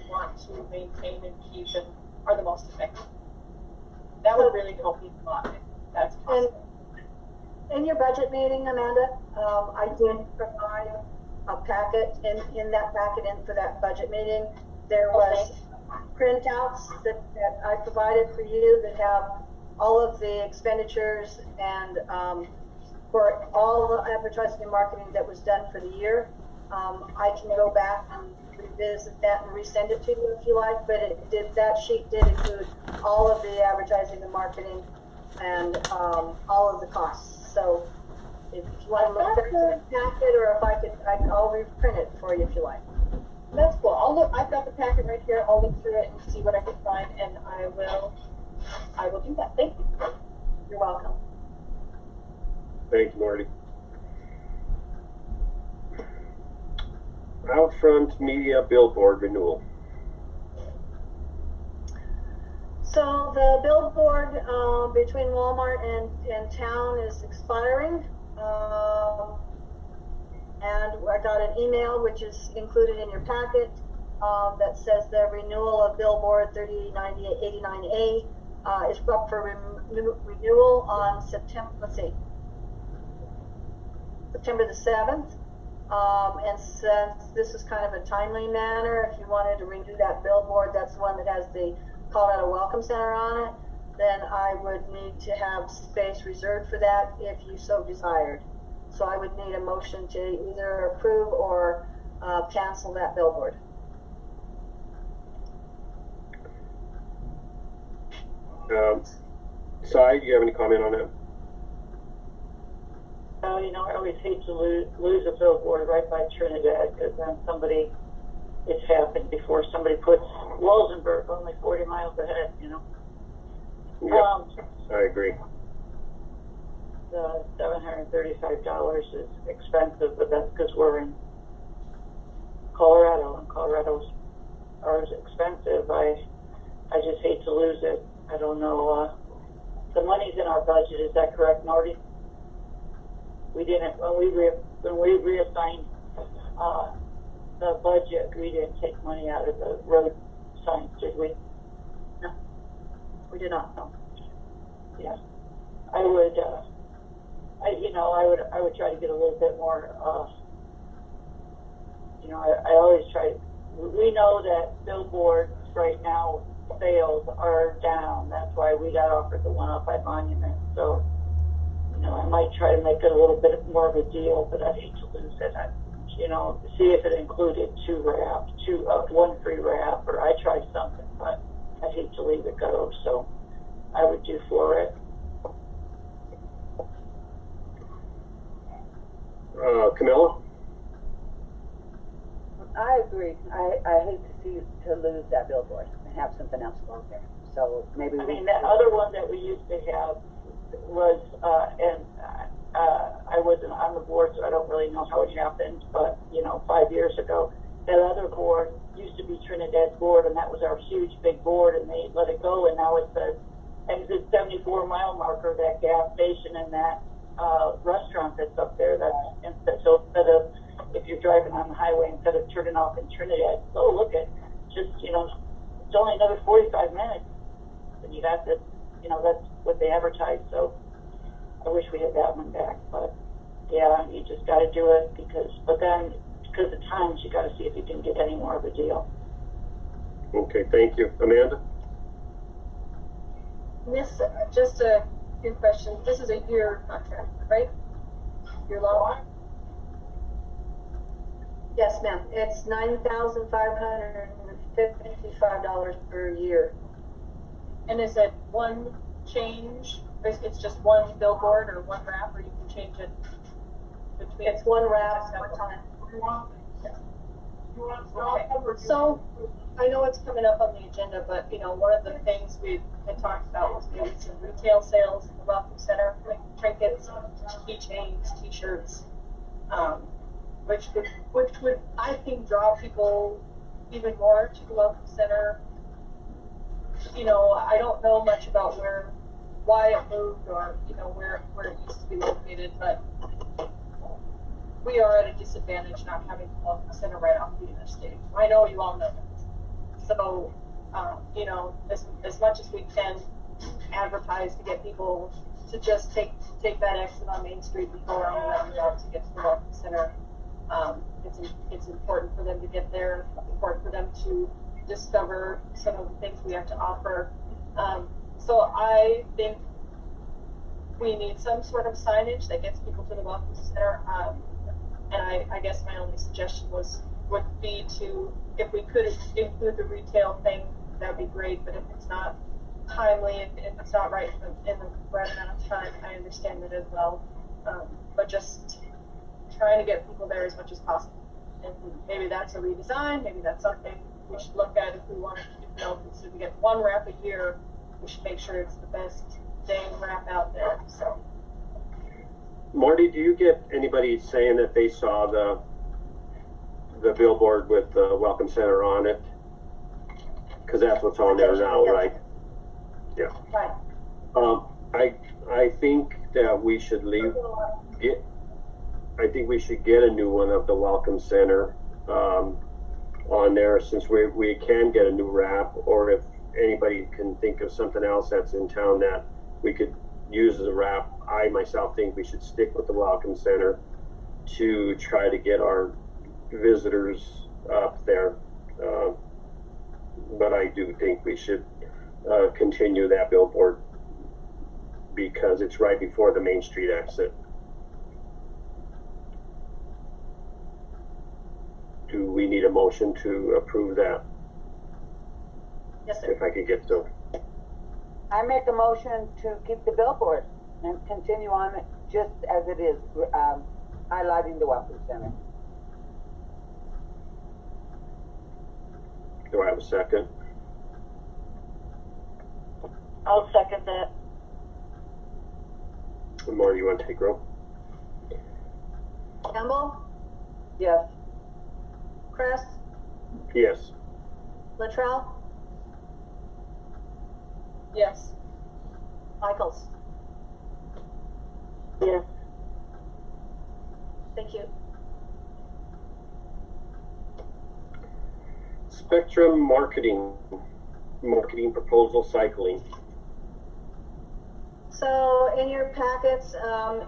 F: want to maintain and keep and are the most effective. That would really help me a lot if that's possible.
A: In your budget meeting, Amanda, I did provide a packet in that packet for that budget meeting. There was printouts that I provided for you that have all of the expenditures and for all the advertising and marketing that was done for the year. I can go back and revisit that and resend it to you if you like, but that sheet did include all of the advertising and marketing and all of the costs. So if you want to look at the packet, or if I'll reprint it for you if you like.
F: That's cool. I'll look. I've got the packet right here. I'll look through it and see what I can find, and I will do that. Thank you.
A: You're welcome.
B: Thank you, Marty. Outfront media billboard renewal.
A: So the billboard between Walmart and town is expiring. And I got an email, which is included in your packet, that says the renewal of billboard 3089A is up for renewal on September the 7th. And since this is kind of a timely manner, if you wanted to renew that billboard, that's the one that has the Colorado Welcome Center on it, then I would need to have space reserved for that if you so desired. So I would need a motion to either approve or cancel that billboard.
B: Sai, do you have any comment on that?
C: I always hate to lose a billboard right by Trinidad, because then it's happened before. Somebody puts Walsenburg only 40 miles ahead,
B: Yep, I agree.
C: The $735 is expensive, but that's because we're in Colorado, and Colorado's are expensive. I just hate to lose it. I don't know. The money's in our budget. Is that correct, Marty? We didn't when we reassigned the budget. We didn't take money out of the road signs, did we?
A: No, we did not. No.
C: yeah, I would, I would try to get a little bit more, I always try, we know that billboards right now, sales are down. That's why we got offered the one up by Monument. So, I might try to make it a little bit more of a deal, but I'd hate to lose it. See if it included one free wrap, or I try something, but I'd hate to leave it go. So I would do for it.
B: Camilla?
D: I agree. I hate to lose that billboard and have something else go there. So maybe
C: That other one that we used to have was, I wasn't on the board, so I don't really know how it happened, but, 5 years ago, that other board used to be Trinidad's board, and that was our huge big board, and they let it go, and now it says exit 74 mile marker, that gas station and that restaurant that's up there. So instead of, if you're driving on the highway, instead of turning off in Trinidad, look at, just, it's only another 45 minutes, and you got this, that's what they advertise. So I wish we had that one back, but yeah, you just got to do it because of times, you got to see if you can get any more of a deal.
B: Okay, thank you. Amanda?
F: Miss, just a few questions. This is a year contract, right? Year long?
A: Yes, ma'am. It's $9,555 per year.
F: And is it one change? It's just one billboard or one wrap, or you can change it between?
A: It's one wrap, one time.
F: Okay. So I know it's coming up on the agenda, but one of the things we had talked about was maybe some retail sales in the Welcome Center, like trinkets, keychains, T-shirts, which would I think draw people even more to the Welcome Center. I don't know much about why it moved or where it used to be located, but we are at a disadvantage not having the Welcome Center right off the interstate. I know you all know that. So, as much as we can advertise to get people to just take that exit on Main Street and go around the roundabout to get to the Welcome Center, it's important for them to get there. It's important for them to discover some of the things we have to offer. So I think we need some sort of signage that gets people to the Welcome Center. And I guess my only suggestion would be to, if we could include the retail thing, that'd be great. But if it's not timely and if it's not right in the right amount of time, I understand that as well. But just trying to get people there as much as possible. And maybe that's a redesign. Maybe that's something we should look at if we want to, instead we get one wrap a year, we should make sure it's the best dang wrap out there. So.
B: Marty, do you get anybody saying that they saw the billboard with the Welcome Center on it? Because that's what's on there now, right? Yeah.
A: Right.
B: I think that we should I think we should get a new one of the Welcome Center on there, since we can get a new wrap, or if anybody can think of something else that's in town that we could use as a wrap. I myself think we should stick with the Welcome Center to try to get our visitors up there. But I do think we should continue that billboard because it's right before the Main Street exit. Do we need a motion to approve that?
A: Yes, sir.
B: If I could get to.
D: I make a motion to keep the billboard and continue on it just as it is, highlighting the Welcome Center.
B: Do I have a second?
C: I'll second that.
B: Marty, you want to take roll?
A: Campbell,
D: Yes.
A: Kress,
B: Yes.
A: Luttrell,
F: Yes.
A: Michaels.
C: Yes.
A: Thank you.
B: Spectrum marketing proposal cycling.
A: So in your packets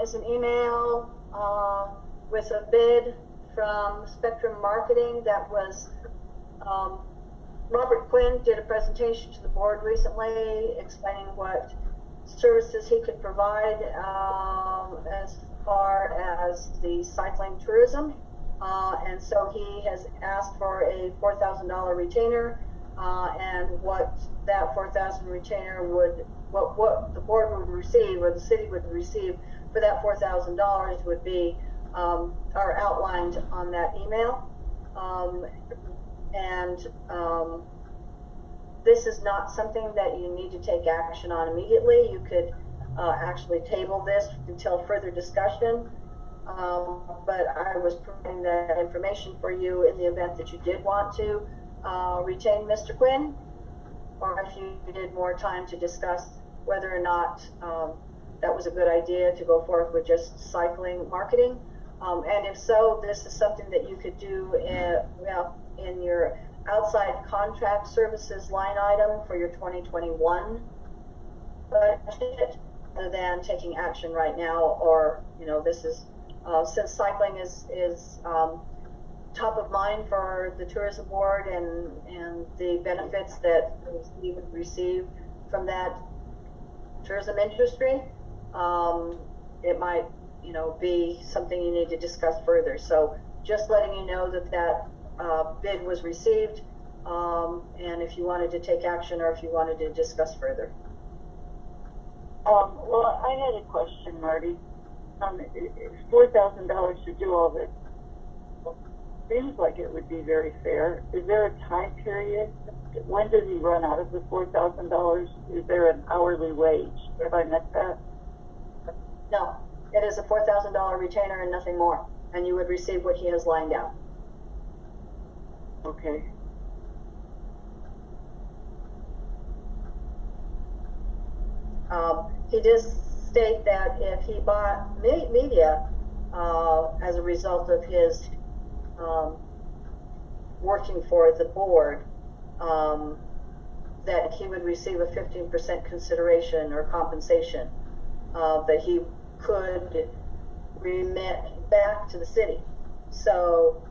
A: is an email with a bid from Spectrum Marketing that was, Robert Quinn did a presentation to the board recently explaining what services he could provide as far as the cycling tourism. And so he has asked for a $4,000 retainer, and what that $4,000 retainer would, what the board would receive, or the city would receive for that $4,000 would be, are outlined on that email. This is not something that you need to take action on immediately. You could actually table this until further discussion. But I was providing that information for you in the event that you did want to retain Mr. Quinn, or if you needed more time to discuss whether or not that was a good idea to go forward with just cycling marketing. And if so, this is something that you could do in your outside contract services line item for your 2021 budget, rather than taking action right now. Or, you know, this is since cycling is top of mind for the tourism board and the benefits that we would receive from that tourism industry, it might, you know, be something you need to discuss further. So just letting you know that that bid was received, and if you wanted to take action or if you wanted to discuss further.
C: Well, I had a question, Marty. It's $4,000 to do all this. Seems like it would be very fair. Is there a time period? When does he run out of the $4,000? Is there an hourly wage? Have I missed that?
A: No, it is a $4,000 retainer and nothing more, and you would receive what he has lined out.
C: Okay.
A: He does state that if he bought media as a result of his working for the board, that he would receive a 15% consideration or compensation that he could remit back to the city. So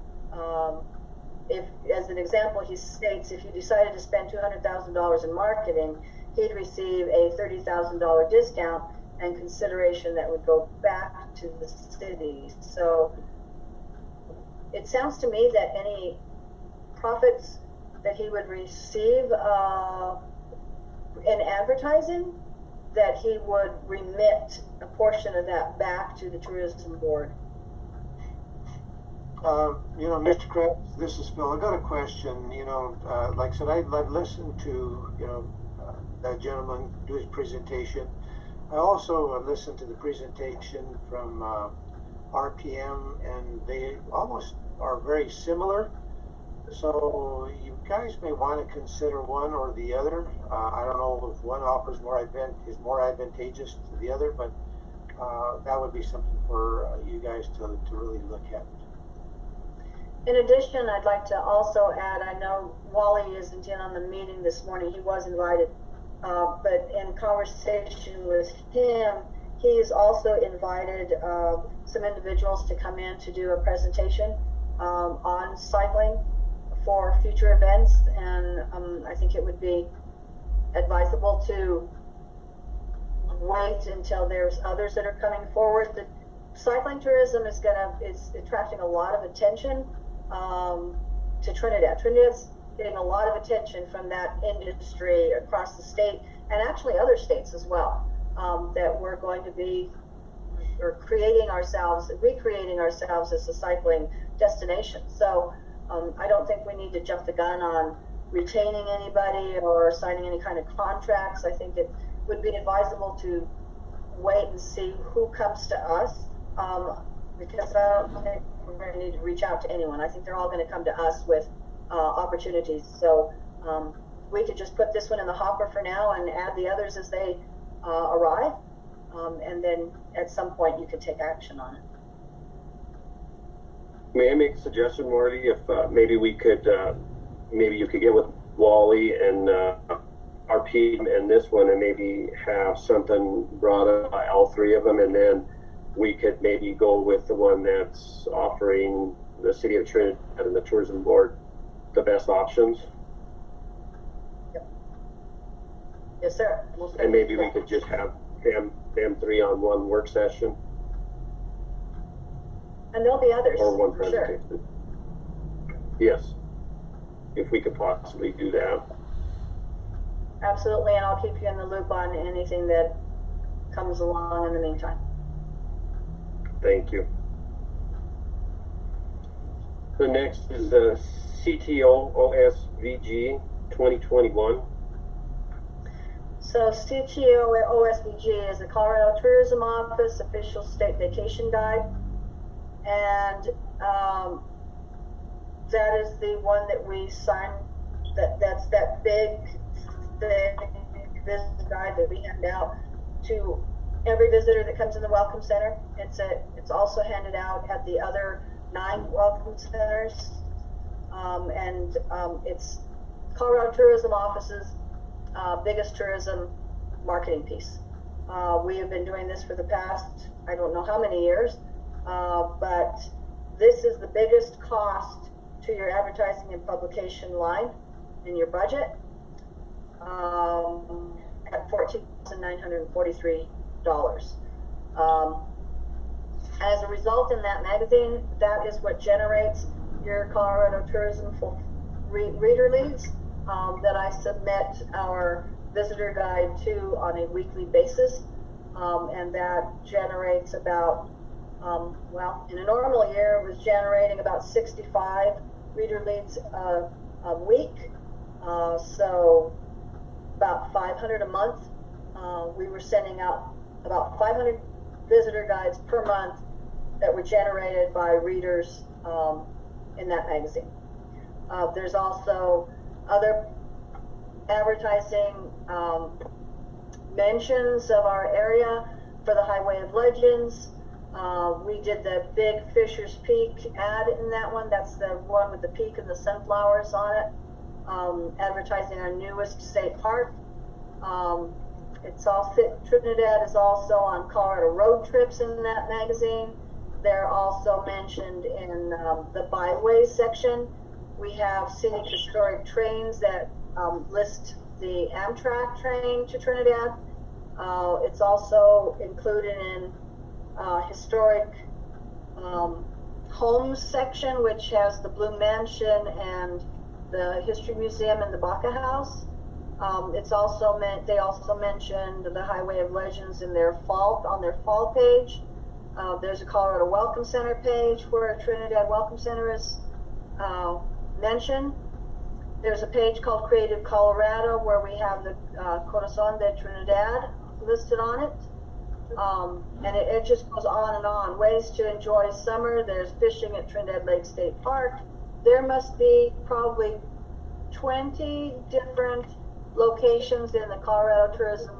A: if, as an example, he states if you decided to spend $200,000 in marketing, he'd receive a $30,000 discount and consideration that would go back to the city. So it sounds to me that any profits that he would receive in advertising, that he would remit a portion of that back to the tourism board.
E: You know, Mr. Krebs, this is Phil. I got a question. You know, like I said, I've listened to, you know, that gentleman do his presentation. I also listened to the presentation from RPM, and they almost are very similar. So you guys may want to consider one or the other. I don't know if one offers is more advantageous to the other, but that would be something for you guys to really look at.
A: In addition, I'd like to also add, I know Wally isn't in on the meeting this morning. He was invited, but in conversation with him, he's also invited some individuals to come in to do a presentation on cycling for future events, and I think it would be advisable to wait until there's others that are coming forward. The cycling tourism is attracting a lot of attention to Trinidad. Trinidad's getting a lot of attention from that industry across the state, and actually other states as well, that we're going to be recreating ourselves as a cycling destination. So I don't think we need to jump the gun on retaining anybody or signing any kind of contracts. I think it would be advisable to wait and see who comes to us, because I don't think we're going to need to reach out to anyone. I think they're all going to come to us with opportunities. So we could just put this one in the hopper for now and add the others as they arrive, and then at some point you could take action on it.
B: May I make a suggestion, Marty? If maybe we could, maybe you could get with Wally and RP and this one, and maybe have something brought up by all three of them, and then we could maybe go with the one that's offering the city of Trinidad and the tourism board the best options.
A: Yes, sir. We'll
B: And maybe we could just have them three on one work session
A: And there'll be others,
B: or one
A: for sure.
B: presentation. Yes, if we could possibly do that.
A: Absolutely, and I'll keep you in the loop on anything that comes along in the meantime.
B: Thank you. The next is the CTO OSVG 2021.
A: So CTO OSVG is the Colorado Tourism Office official state vacation guide, and that is the one that we signed. That's that big visitor guide that we hand out to every visitor that comes in the Welcome Center. It's also handed out at the other 9 Welcome Centers, it's Colorado Tourism Office's biggest tourism marketing piece. We have been doing this for the past, I don't know how many years, but this is the biggest cost to your advertising and publication line in your budget, at $14,943. As a result, in that magazine, that is what generates your Colorado Tourism reader leads that I submit our visitor guide to on a weekly basis, and that generates about, well, in a normal year, it was generating about 65 reader leads a week, so about 500 a month. We were sending out about 500 visitor guides per month that were generated by readers in that magazine. There's also other advertising mentions of our area for the Highway of Legends. We did the big Fisher's Peak ad in that one. That's the one with the peak and the sunflowers on it, advertising our newest state park. It's all Trinidad is also on Colorado road trips in that magazine. They're also mentioned in the byways section. We have scenic historic trains that list the Amtrak train to Trinidad. It's also included in historic homes section, which has the Blue Mansion and the History Museum and the Baca House. It's also they also mentioned the Highway of Legends in their on their fall page. There's a Colorado Welcome Center page where Trinidad Welcome Center is mentioned. There's a page called Creative Colorado where we have the Corazon de Trinidad listed on it. And it just goes on and on. Ways to enjoy summer. There's fishing at Trinidad Lake State Park. There must be probably 20 different locations in the Colorado Tourism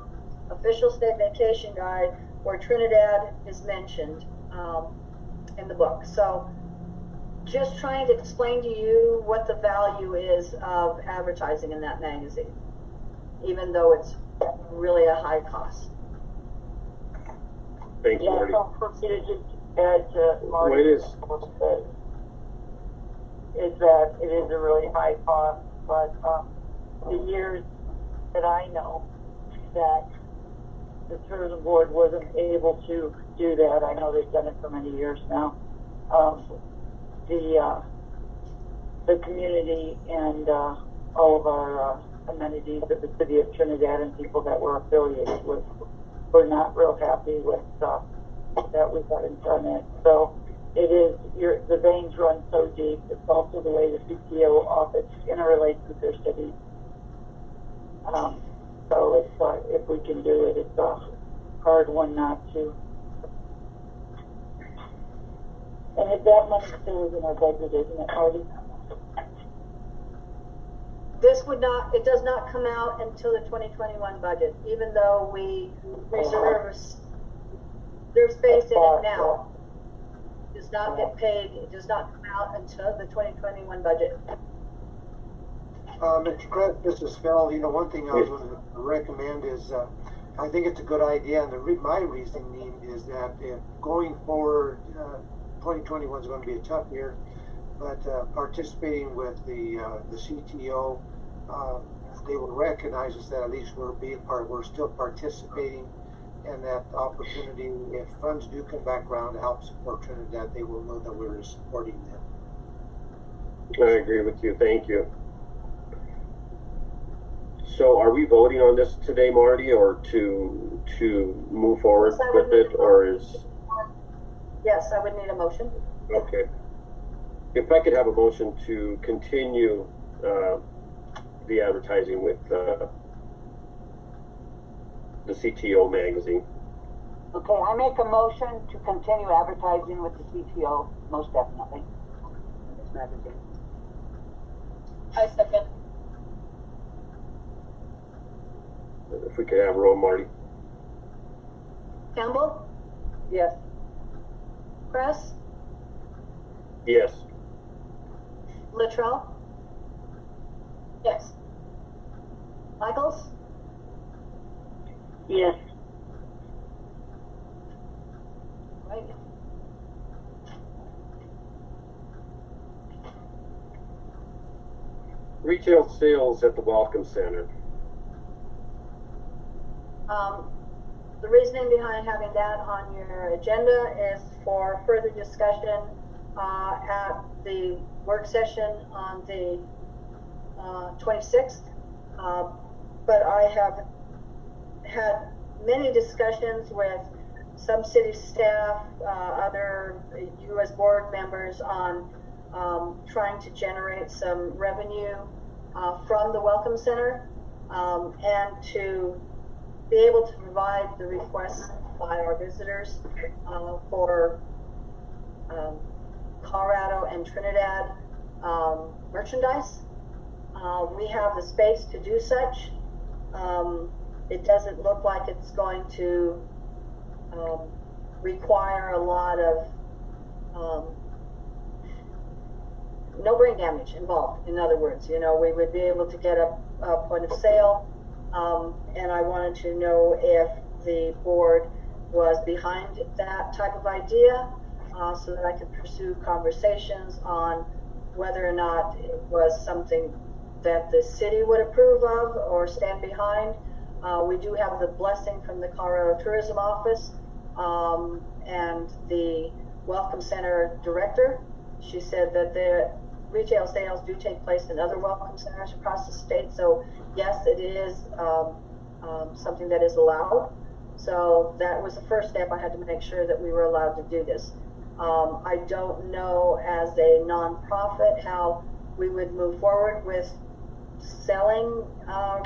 A: official state vacation guide where Trinidad is mentioned in the book. So just trying to explain to you what the value is of advertising in that magazine, even though it's really a high cost.
B: Thank you,
C: Yeah,
B: Marty.
C: so for me to just add to Marty,
B: Wait, is
C: that it is a really high cost, but the years that I know that the tourism board wasn't able to do that, I know they've done it for many years now, the community and all of our amenities of the city of Trinidad and people that were affiliated with were not real happy with that we hadn't done it. So it is, the veins run so deep. It's also the way the CTO office interrelates with their city. So it's, if we can do it, it's a hard one not to. And if that money still is in our budget, isn't it, Marty?
A: It does not come out until the 2021 budget, even though we reserve space in it now. It does not get paid, it does not come out until the 2021 budget.
E: Mr. Kress, this is Phil. You know, one thing I was going to recommend is, I think it's a good idea, and my reasoning is that if going forward, 2021 is going to be a tough year, but participating with the CTO, they will recognize us that at least we're still participating in that opportunity. If funds do come back around to help support Trinidad, they will know that we're supporting them.
B: I agree with you. Thank you. So are we voting on this today, Marty, or to move forward with it, or is?
A: Yes, I would need a motion.
B: Okay. If I could have a motion to continue the advertising with the CTO magazine.
D: Okay, I make a motion to continue advertising with the CTO, most definitely, in this magazine.
F: I second.
B: If we could have roll, Marty.
A: Campbell,
D: Yes.
A: Kress,
B: Yes.
A: Luttrell,
F: Yes.
A: Michaels,
C: Yes.
A: right?
B: Retail sales at the Welcome Center.
A: The reasoning behind having that on your agenda is for further discussion at the work session on the 26th. But I have had many discussions with some city staff, other U.S. board members on trying to generate some revenue from the Welcome Center and to be able to provide the requests by our visitors for Colorado and Trinidad merchandise. We have the space to do such. It doesn't look like it's going to require a lot of no brain damage involved. In other words, you know, we would be able to get a point of sale. And I wanted to know if the board was behind that type of idea so that I could pursue conversations on whether or not it was something that the city would approve of or stand behind. We do have the blessing from the Colorado Tourism Office and the Welcome Center director. She said that the retail sales do take place in other welcome centers across the state. So yes, it is something that is allowed. So that was the first step. I had to make sure that we were allowed to do this. I don't know as a nonprofit how we would move forward with selling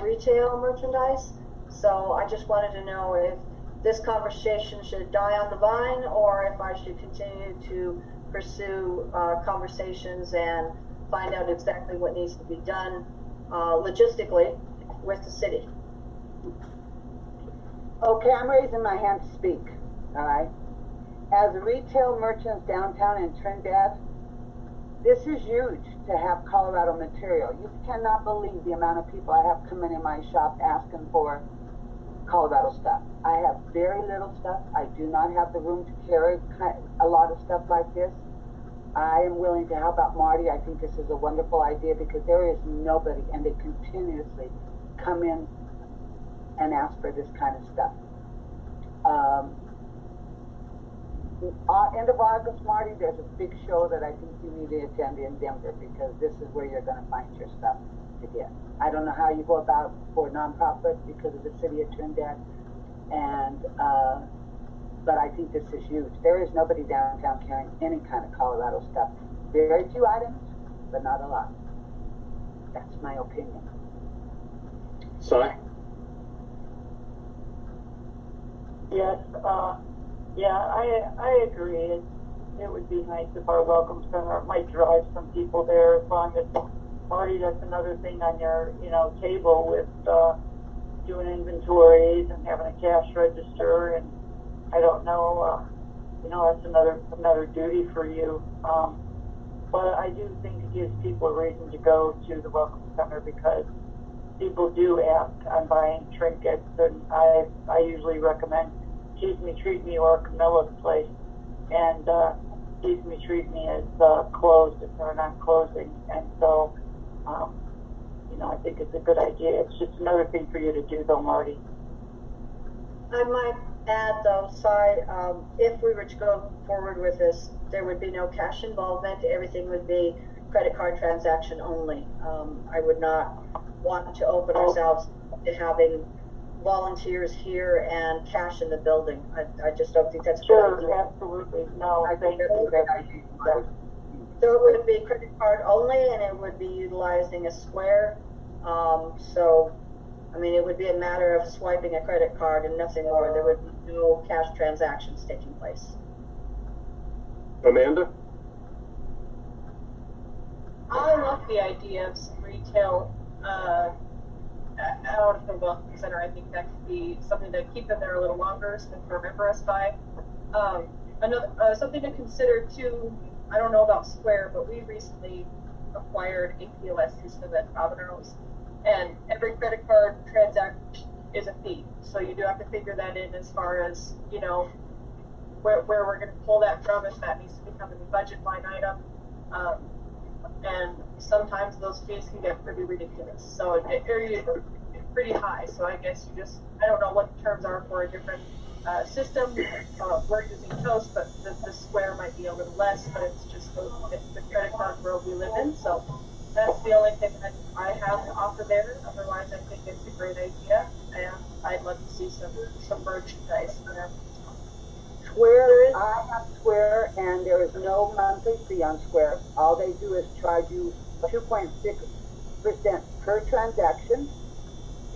A: retail merchandise. So I just wanted to know if this conversation should die on the vine or if I should continue to pursue conversations and find out exactly what needs to be done logistically with the city.
D: Okay, I'm raising my hand to speak, all right? As retail merchants downtown in Trinidad, this is huge to have Colorado material. You cannot believe the amount of people I have coming in my shop asking for Colorado stuff. I have very little stuff. I do not have the room to carry a lot of stuff like this. I am willing to help out Marty. I think this is a wonderful idea because there is nobody, and they continuously come in and ask for this kind of stuff. End of August, Marty, there's a big show that I think you need to attend in Denver because this is where you're going to find your stuff to get. I don't know how you go about for nonprofit because of the city of Trinidad, and but I think this is huge. There is nobody downtown carrying any kind of Colorado stuff. Very few items, but not a lot. That's my opinion.
B: Si?
C: Yes, I agree. It would be nice if our welcome center might drive some people there as long as Marty, that's another thing on your, table with doing inventories and having a cash register, and I don't know, that's another duty for you. but I do think it gives people a reason to go to the Welcome Center because people do ask on buying trinkets, and I usually recommend Tease Me, Treat Me, or Camilla's place, and Tease Me, Treat Me is closed if they're not closing, and so, you know, I think it's a good idea. It's just another thing for you to do, though, Marty.
A: I might add, though, if we were to go forward with this, there would be no cash involvement. Everything would be credit card transaction only. I would not want to open ourselves to having volunteers here and cash in the building. I just don't think that's a good idea.
C: Absolutely. No,
D: I think that's a good idea.
A: So it would be credit card only, and it would be utilizing a Square. So, I mean, it would be a matter of swiping a credit card and nothing more. There would be no cash transactions taking place.
B: Amanda?
F: I love the idea of some retail out of the Welcome Center. I think that could be something to keep them there a little longer so they can remember us by. Another something to consider too. I don't know about Square, but we recently acquired a POS system at Provenos, and every credit card transaction is a fee. So you do have to figure that in as far as, you know, where we're going to pull that from, if that needs to become a budget line item. And sometimes those fees can get pretty ridiculous. So pretty high. So I guess I don't know what the terms are for a different system. We're using Toast, but the Square might be a little less, but it's the credit card world we live in. So that's the only thing that I have to offer there. Otherwise, I think it's a great idea, and I'd love to see some merchandise there.
D: Square, I have Square, and there is no monthly fee on Square. All they do is charge you 2.6% per transaction.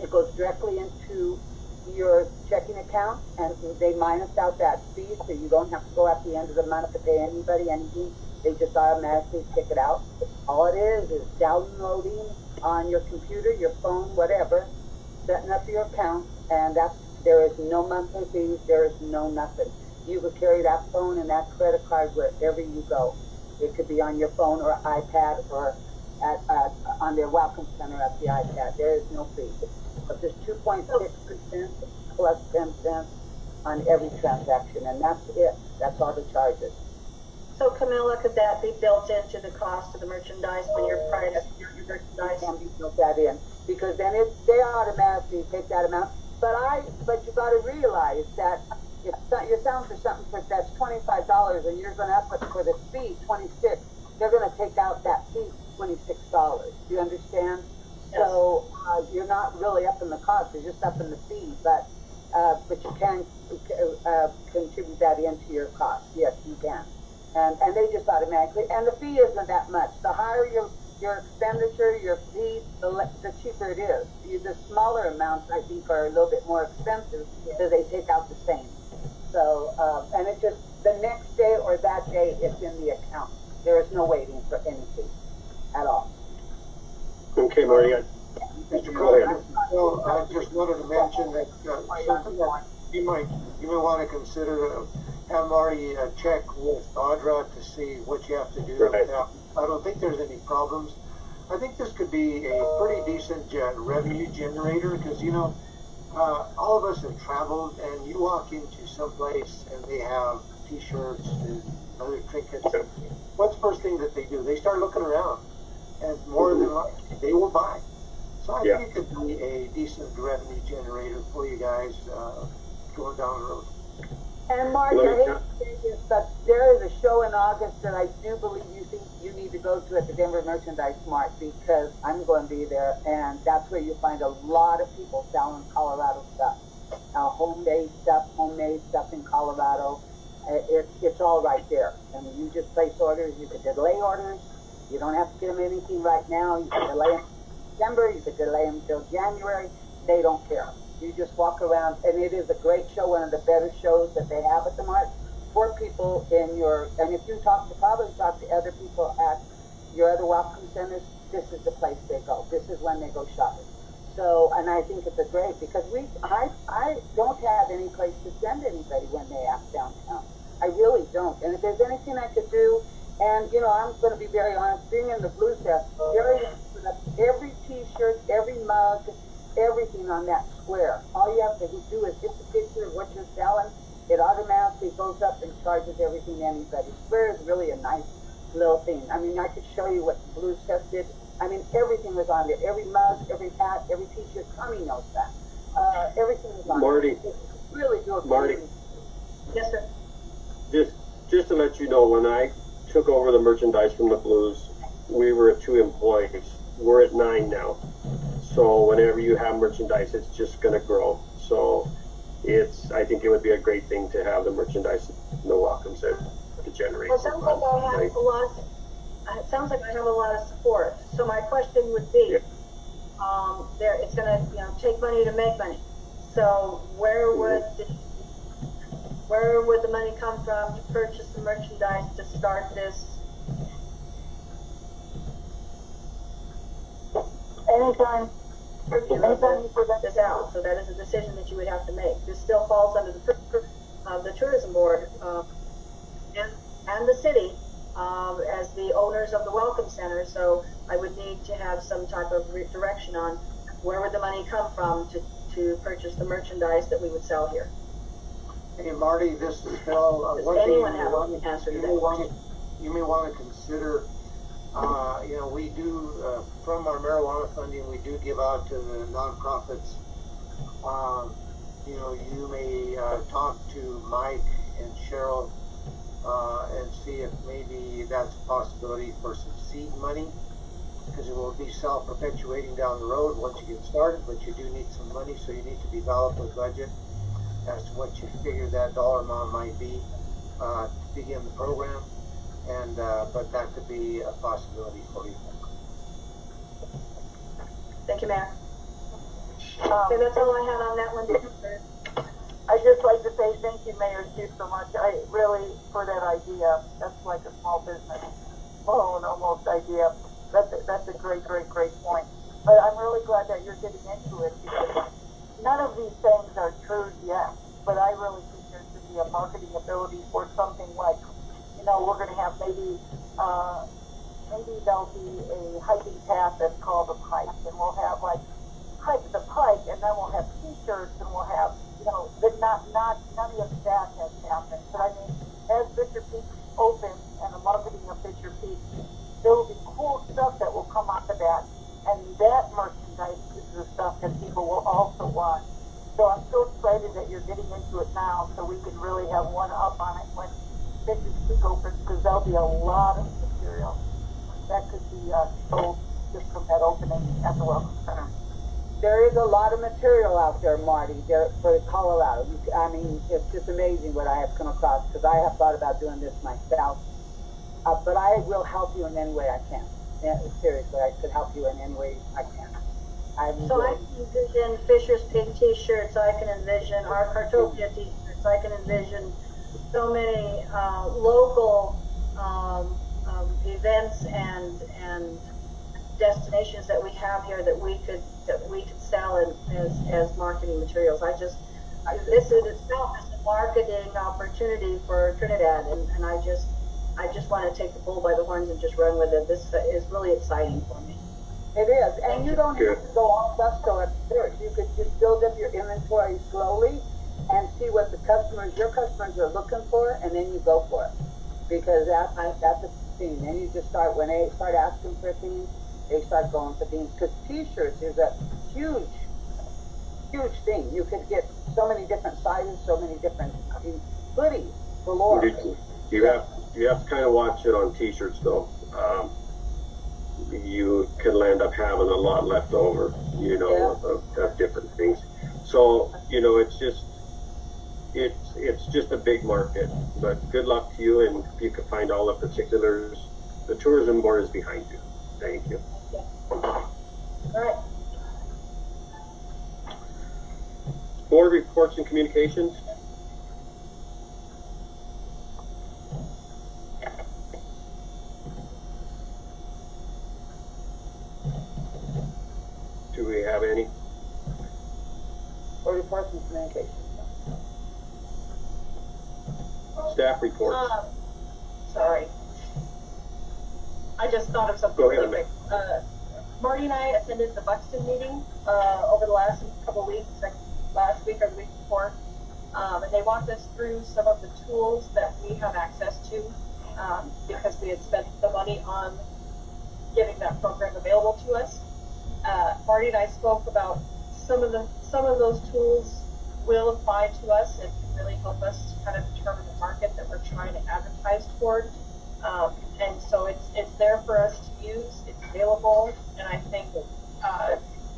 D: It goes directly into your checking account, and they minus out that fee, so you don't have to go at the end of the month to pay anybody anything. They just automatically pick it out. All it is downloading on your computer, your phone, whatever, setting up your account, and there is no monthly fees, there is no nothing. You could carry that phone and that credit card wherever you go. It could be on your phone or iPad or on their Welcome Center at the iPad. There is no fee. But there's 2.6% plus 10 cents on every transaction, and that's it. That's all the charges.
A: So Camilla, could that be built into the cost of the merchandise when you're pricing your merchandise?
D: Can be built that in, because then they automatically take that amount. But you got to realize that if you're selling for something that's $25 and you're going to up it for the fee $26, they're going to take out that fee $26. Do you understand? Yes. So you're not really up in the cost; you're just up in the fee. But you can contribute that into your cost. Yes, you can. And they just automatically, and the fee isn't that much. The higher your expenditure, your fee, the cheaper it is. The smaller amounts, I think, are a little bit more expensive, so they take out the same. So, and it just, the next day or that day, it's in the account. There is no waiting for any fee at all.
B: Okay, Marty.
E: Mr.
B: Go ahead.
E: Well, I just wanted to mention that something that you may want to consider, have Marty check with Audra to see what you have to do.
B: Right.
E: I don't think there's any problems. I think this could be a pretty decent revenue generator because, you know, all of us have traveled, and you walk into some place and they have T-shirts and other trinkets. What's the first thing that they do? They start looking around, and more than likely they will buy. So I think it could be a decent revenue generator for you guys going down the road.
D: And Mark, I hate to say this, but there is a show in August that I do believe you need to go to at the Denver Merchandise Mart, because I'm going to be there, and that's where you find a lot of people selling Colorado stuff. Homemade stuff in Colorado. It's all right there. And you just place orders. You can delay orders. You don't have to get them anything right now. You can delay them in December. You can delay them until January. They don't care. You just walk around, and it is a great show, one of the better shows that they have at the mart for people and if you probably talk to other people at your other Welcome Centers, this is the place they go. This is when they go shopping. So, and I think it's a great, because I don't have any place to send anybody when they ask downtown. I really don't. And if there's anything I could do, And, you know, I'm going to be very honest, being in the Blues Fest, every t-shirt, every mug, everything on that square. All you have to do is hit the picture of what you're selling. It automatically goes up and charges everything to anybody. Square is really a nice little thing. I mean, I could show you what the Blues Fest did. I mean, everything was on there. Every mug, every hat, every t-shirt. Tommy knows that. Everything was on
B: Marty,
D: there. Really do
B: Marty.
A: Yes, sir.
B: Just to let you know, when I took over the merchandise from the Blues, we were at 2 employees. We're at 9 now. So whenever you have merchandise, it's just going to grow. So I think it would be a great thing to have the merchandise in the Welcome Center to generate.
A: Well, it sounds like I have a lot. It sounds like I have a lot of support. So my question would be, it's going to take money to make money. So where would the money come from to purchase the merchandise to start this?
C: Anytime you present
A: This out. So that is a decision that you would have to make. This still falls under the tourism board and the city as the owners of the Welcome Center. So I would need to have some type of direction on where would the money come from to purchase the merchandise that we would sell here.
E: Hey, Marty, this is Phil.
A: Does anyone have an answer to that question?
E: You may want to consider, we do, from our marijuana funding, we do give out to the nonprofits. You may talk to Mike and Cheryl and see if maybe that's a possibility for some seed money, because it will be self-perpetuating down the road once you get started, but you do need some money, so you need to develop a budget as to what you figure that dollar amount might be to begin the program, and but that could be a possibility for you.
A: Thank you, Mayor. Okay, that's all I had on that one.
C: I'd just like to say thank you, Mayor, too, so much. I really, for that idea, that's like a small business loan almost idea. That's a great point. But I'm really glad that you're getting into it, because none of these things are true yet. But I really think there should be a marketing ability for something like, we're going to have maybe there'll be a hiking path that's called a pike, and we'll have like hike the pike, and then we'll have T-shirts, and we'll have, that none of that has happened. But I mean, as Fisher Peak opens and the marketing of Fisher Peak, there will be cool stuff that will come out of that, and that merchandise is the stuff that people will also want. So I'm so excited that you're getting into it now, so we can really have one up on it when Fisher Peak opens, because there'll be a lot of material that could be sold just from that opening at the Welcome Center.
D: There is a lot of material out there, Marty, for Colorado. I mean, it's just amazing what I have come across, because I have thought about doing this myself. But I will help you in any way I can. Yeah, seriously, I could help you in any way I can.
A: I can envision Fisher's Pig T-shirts. I can envision our Cartopia T-shirts. I can envision so many local events and destinations that we have here that we could sell as marketing materials. This in itself is a marketing opportunity for Trinidad, and I just want to take the bull by the horns and just run with it. This is really exciting for me.
D: It is, and you don't have to go all gusto at first. You could just build up your inventory slowly and see what your customers are looking for, and then you go for it. Because that's the thing. Then you just start, when they start asking for things, they start going for things. Because T-shirts is a huge thing. You could get so many different sizes, so many different hoodies galore.
B: You have to kind of watch it on T-shirts, though. You can end up having a lot left over, of different things. So, it's just a big market. But good luck to you, and if you can find all the particulars, the tourism board is behind you. Thank you.
A: All right.
B: Board reports and communications. Do we have any?
D: Or reports and communications.
B: Staff reports.
A: Sorry.
F: I just thought of something
B: Go ahead.
F: really quick. Marty and I attended the Buxton meeting over the last couple of weeks, like last week or the week before, and they walked us through some of the tools that we have access to because we had spent the money on getting that program available to us. Marty and I spoke about some of those tools will apply to us and can really help us to kind of determine the market that we're trying to advertise toward. And so it's there for us to use. It's available, and I think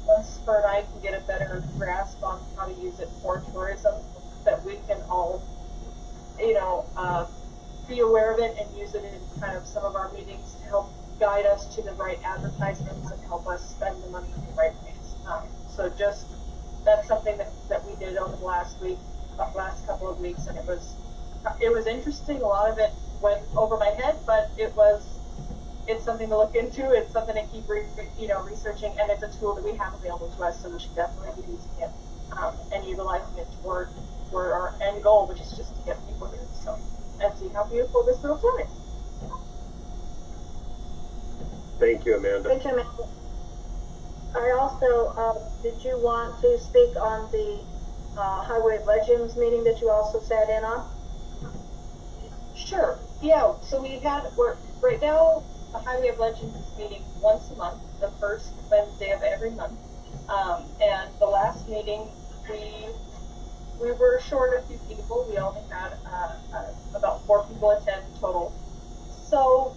F: once her and I can get a better grasp on how to use it for tourism, that we can all, be aware of it and use it in kind of some of our meetings to help guide us to the right advertisements and help us spend the money in the right ways. So that's something that we did over the last couple of weeks, and it was interesting. A lot of it went over my head, but it's something to look into. It's something to keep researching, and it's a tool that we have available to us, so we should definitely be using it and utilizing it toward our end goal, which is just to get people here. So, and see how beautiful this little town is.
B: Thank you, Amanda.
A: Thank you, Amanda. I also, did you want to speak on the Highway of Legends meeting that you also sat in on?
F: Sure. Yeah. So we're right now, the Highway of Legends is meeting once a month, the first Wednesday of every month. And the last meeting, we were short a few people. We only had about 4 people attend total. So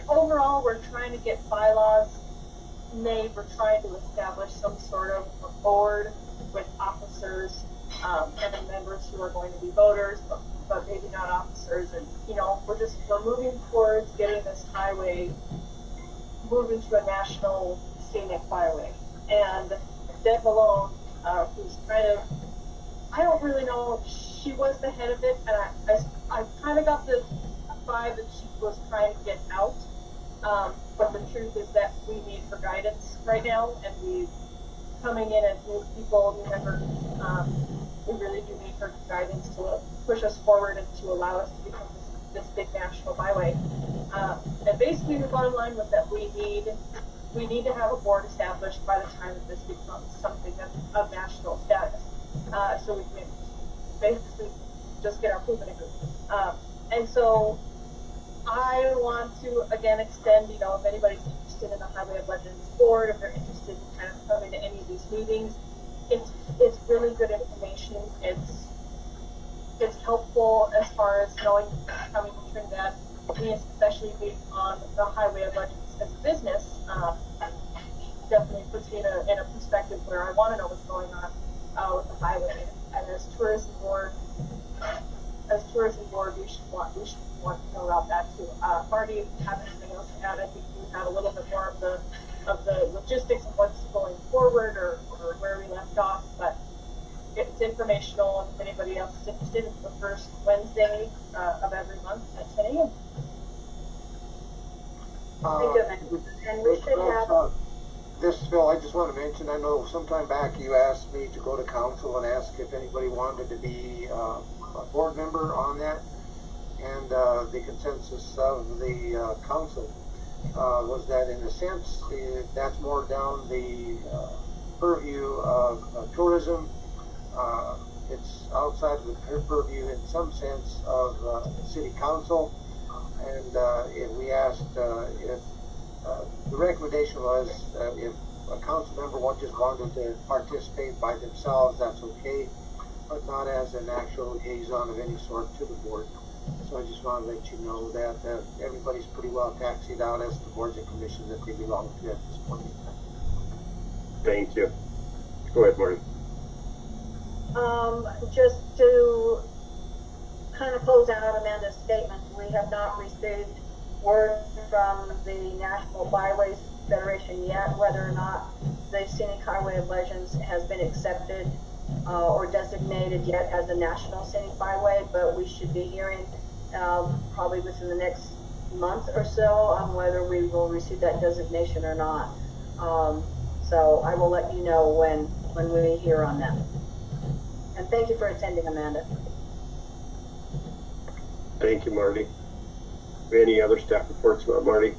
F: overall, we're trying to get bylaws made. We're trying to establish some sort of a board with officers and then members who are going to be voters, but maybe not officers. And we're moving towards getting this highway moved into a national scenic byway. And Deb Malone, who's kind of, I don't really know, she was the head of it, and I kind of got the vibe that she was trying to get out. But the truth is that we need her guidance right now, and we coming in as new people, new members, we really do need her guidance to push us forward and to allow us to become this big national byway. And basically the bottom line was that we need to have a board established by the time that this becomes something that's of national status. So we can basically just get our poop in a group. And so I want to again extend, if anybody's interested in the Highway of Legends board, if they're interested in kind of coming to any of these meetings, it's really good information. It's helpful as far as knowing coming to Trinidad, me especially being on the Highway of Legends as a business, definitely puts me in a perspective where I want to know what's going on with the highway. And as tourism board, we should want to know about that too. Marty, if you have anything else to add, I think you had a little bit more of the logistics of what's going forward or where we left off, but it's informational, and if anybody else is interested, it's the first Wednesday of every month at 10 a.m.
A: Thank you, Amanda. And we should have...
E: This is Phil. I just want to mention, I know sometime back you asked me to go to council and ask if anybody wanted to be a board member on that, and the consensus of the council was that in a sense that's more down the purview of tourism. It's outside of the purview in some sense of city council, and we asked if the recommendation was if a council member just wanted to participate by themselves, that's okay, but not as an actual liaison of any sort to the board. So I just want to let you know that everybody's pretty well taxied out as the boards and commissions that they belong to at this point in time.
B: Thank you. Go ahead, Marty.
A: Just to kind of close out Amanda's statement, we have not received word from the National Byways Federation yet whether or not the Scenic Highway of Legends has been accepted or designated yet as a national scenic byway, but we should be hearing probably within the next month or so on whether we will receive that designation or not. So I will let you know when we hear on that. And thank you for attending, Amanda.
B: Thank you, Marty. Any other staff reports, Marty?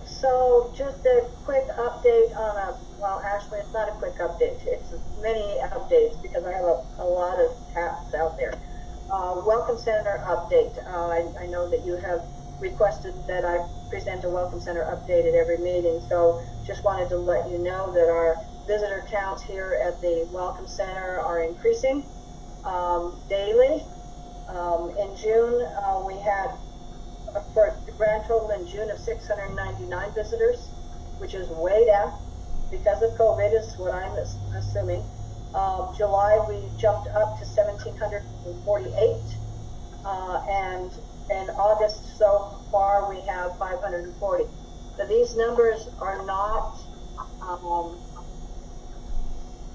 A: So just a quick update on well, actually it's not a quick update, it's many updates because I have a lot of tasks out there. Welcome Center update. I know that you have requested that I present a Welcome Center update at every meeting, so just wanted to let you know that our visitor counts here at the Welcome Center are increasing daily. In June, we had for the grand total in June of 699 visitors, which is way down because of COVID, is what I'm assuming. July we jumped up to 1,748, and in August so far we have 540. So these numbers are not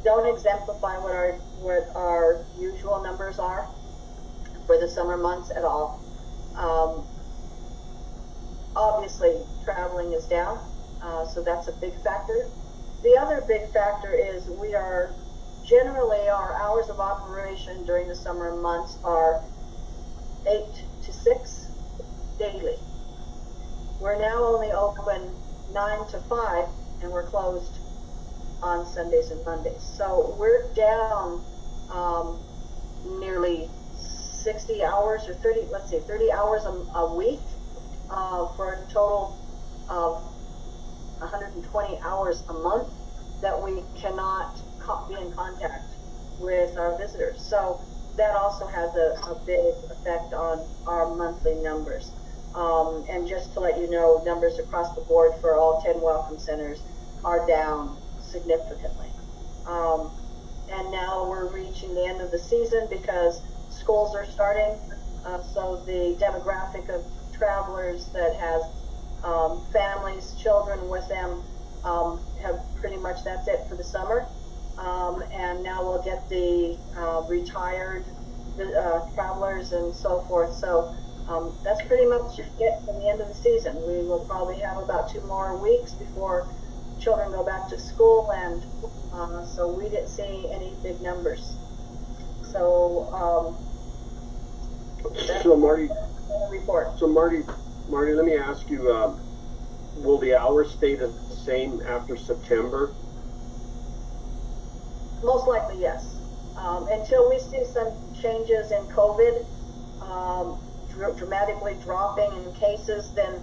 A: don't exemplify what our usual numbers are for the summer months at all. Obviously, traveling is down, so that's a big factor. The other big factor is we are generally, our hours of operation during the summer months are 8 to 6 daily. We're now only open 9 to 5, and we're closed on Sundays and Mondays. So we're down nearly 60 hours or 30 hours a week. For a total of 120 hours a month that we cannot be in contact with our visitors. So that also has a big effect on our monthly numbers. And just to let you know, numbers across the board for all 10 Welcome Centers are down significantly. And now we're reaching the end of the season because schools are starting. So the demographic of travelers that has families, children with them, have pretty much, that's it for the summer. And now we'll get the retired travelers and so forth. So that's pretty much it from the end of the season. We will probably have about 2 more weeks before children go back to school, and so we didn't see any big numbers. So
B: So Marty,
A: report.
B: So Marty, let me ask you, will the hours stay the same after September?
A: Most likely, yes. Until we see some changes in COVID, dramatically dropping in cases, then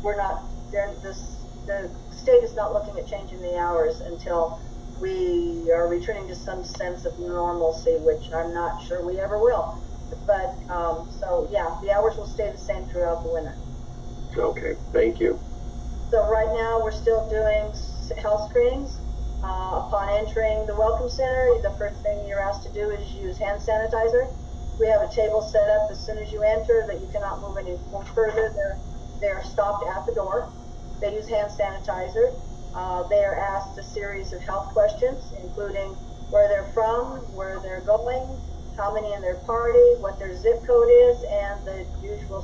A: we're not, the state is not looking at changing the hours until we are returning to some sense of normalcy, which I'm not sure we ever will. But, so yeah, the hours will stay the same throughout the winter.
B: Okay, thank you.
A: So right now we're still doing health screenings. Upon entering the Welcome Center, the first thing you're asked to do is use hand sanitizer. We have a table set up as soon as you enter that you cannot move any further. They're stopped at the door. They use hand sanitizer. They are asked a series of health questions, including where they're from, where they're going, how many in their party, what their zip code is, and the usual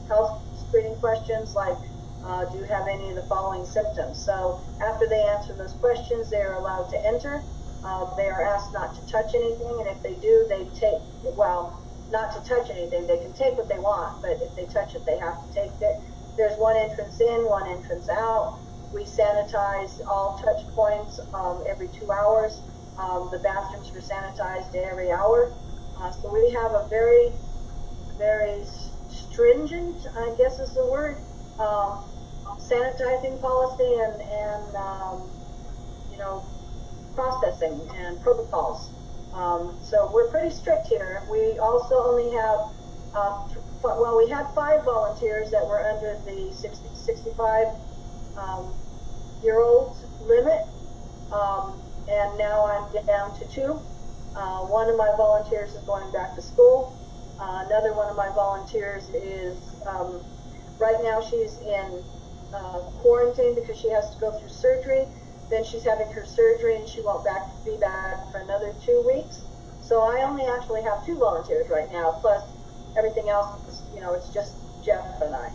A: health screening questions like, do you have any of the following symptoms? So after they answer those questions, they are allowed to enter. They are asked not to touch anything, and if they do, they take, well, not to touch anything. They can take what they want, but if they touch it, they have to take it. There's one entrance in, one entrance out. We sanitize all touch points every 2 hours. The bathrooms are sanitized every hour. So we have a very, very stringent, I guess is the word, sanitizing policy and you know, processing and protocols. So we're pretty strict here. We also only have, well, we had 5 volunteers that were under the 65 year old limit, and now I'm down to 2. One of my volunteers is going back to school. Another one of my volunteers is, right now she's in quarantine because she has to go through surgery. Then she's having her surgery and she won't be back for another 2 weeks. So I only actually have 2 volunteers right now, plus everything else, you know, it's just Jeff and I.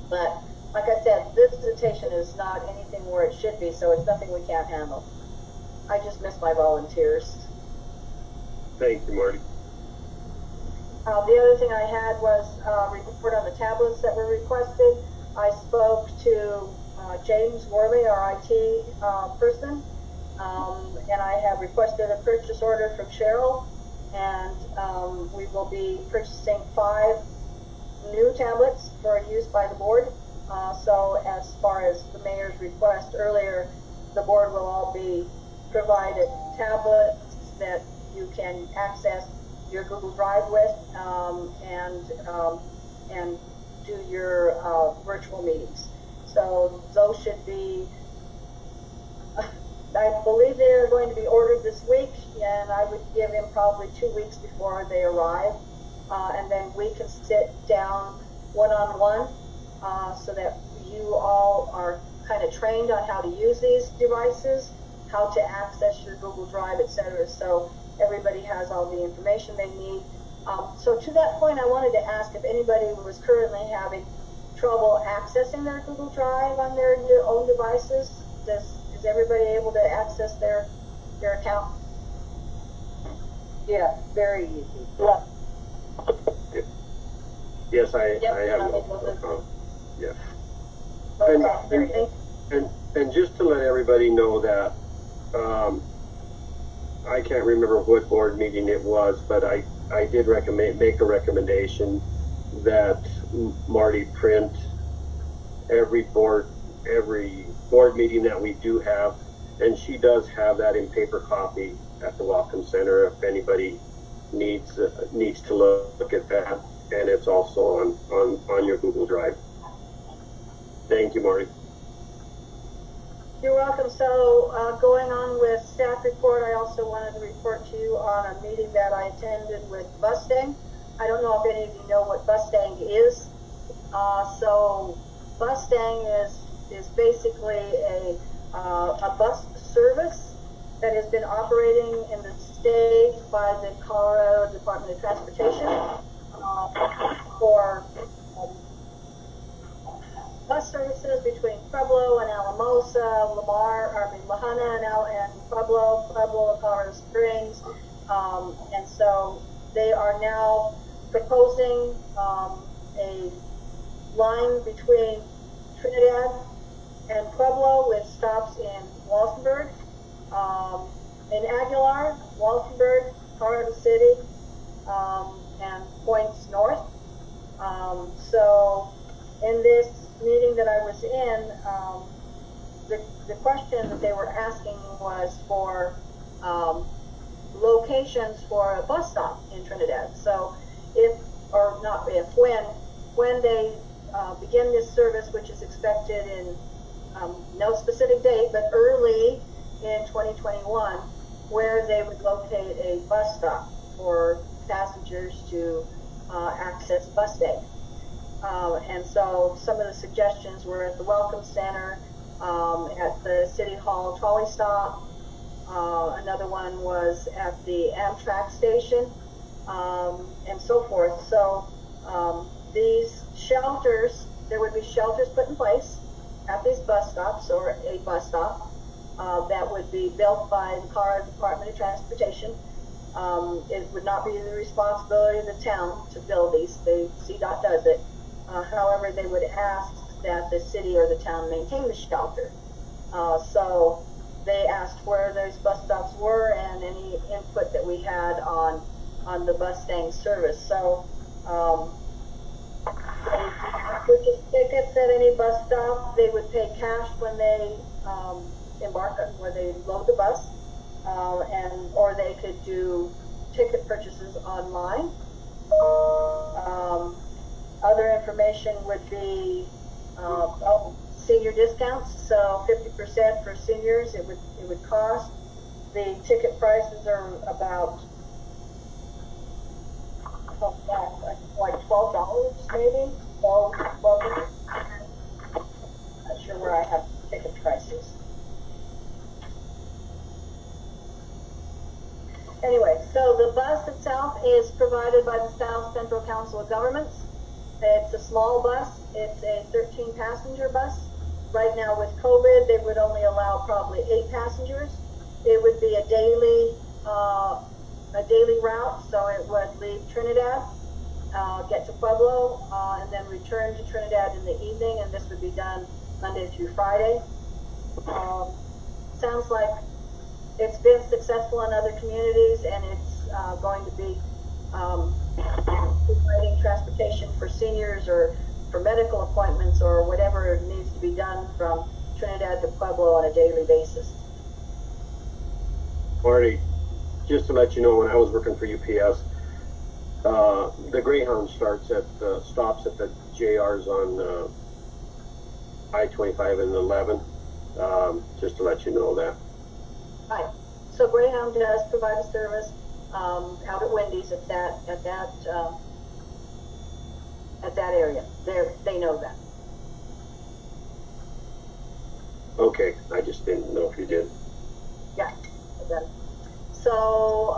A: But like I said, this visitation is not anything where it should be, so it's nothing we can't handle. I just miss my volunteers.
B: Thank you, Marty.
A: The other thing I had was a report on the tablets that were requested. I spoke to James Worley, our IT person, and I have requested a purchase order from Cheryl, and we will be purchasing 5 new tablets for use by the board. So as far as the mayor's request earlier, the board will all be provided tablets that you can access your Google Drive with and do your virtual meetings. So those should be, I believe they are going to be ordered this week, and I would give him probably 2 weeks before they arrive. And then we can sit down one-on-one so that you all are kind of trained on how to use these devices, how to access your Google Drive, etc. So everybody has all the information they need. So to that point, I wanted to ask if anybody was currently having trouble accessing their Google Drive on their own devices. Is everybody able to access their account?
D: Yeah, very easy.
C: Yeah.
B: Yes, I have
A: I'm
B: no
A: able to-
B: account. Yes.
A: Okay,
B: And just to let everybody know that, I can't remember what board meeting it was, but I did make a recommendation that Marty print every board meeting that we do have, and she does have that in paper copy at the Welcome Center if anybody needs to look at that, and it's also on your Google Drive. Thank you, Marty.
A: You're welcome. So going on with staff report, I also wanted to report to you on a meeting that I attended with Bustang. I don't know if any of you know what Bustang is. So Bustang is basically a bus service that has been operating in the state by the Colorado Department of Transportation for bus services between Pueblo and Alamosa, Lahana and Pueblo, Colorado Springs. And so they are now proposing a line between Trinidad and Pueblo with stops in Walsenburg, in Aguilar, Walsenburg, Colorado City, and points north. So in this meeting that I was in, the question that they were asking was for locations for a bus stop in Trinidad. So when they begin this service, which is expected in no specific date, but early in 2021, where they would locate a bus stop for passengers to access bus day. And so some of the suggestions were at the Welcome Center, at the City Hall trolley stop. Another one was at the Amtrak station, and so forth. So these shelters, there would be shelters put in place at these bus stops, or a bus stop that would be built by the Colorado Department of Transportation. It would not be the responsibility of the town to build these. CDOT does it. However, they would ask that the city or the town maintain the shelter. So they asked where those bus stops were and any input that we had on the Bustang service. So they purchase tickets at any bus stop. They would pay cash when they embark on where they load the bus, or they could do ticket purchases online. Other information would be senior discounts. So 50% for seniors. It would cost. The ticket prices are about like $12 maybe. $12. Not sure where I have ticket prices. Anyway, so the bus itself is provided by the South Central Council of Governments. It's a small bus. It's a 13-passenger bus. Right now with COVID, they would only allow probably 8 passengers. It would be a daily route, so it would leave Trinidad get to Pueblo, and then return to Trinidad in the evening, and this would be done Monday through Friday. Sounds like it's been successful in other communities, and it's going to be providing transportation for seniors or for medical appointments or whatever needs to be done from Trinidad to Pueblo on a daily basis.
B: Marty, just to let you know, when I was working for UPS, the Greyhound stops at the JRs on I-25 and 11. Just to let you know that.
A: Right. So Greyhound does provide a service out at Wendy's at that area. They know that.
B: Okay, I just didn't know if you did.
A: Yeah. So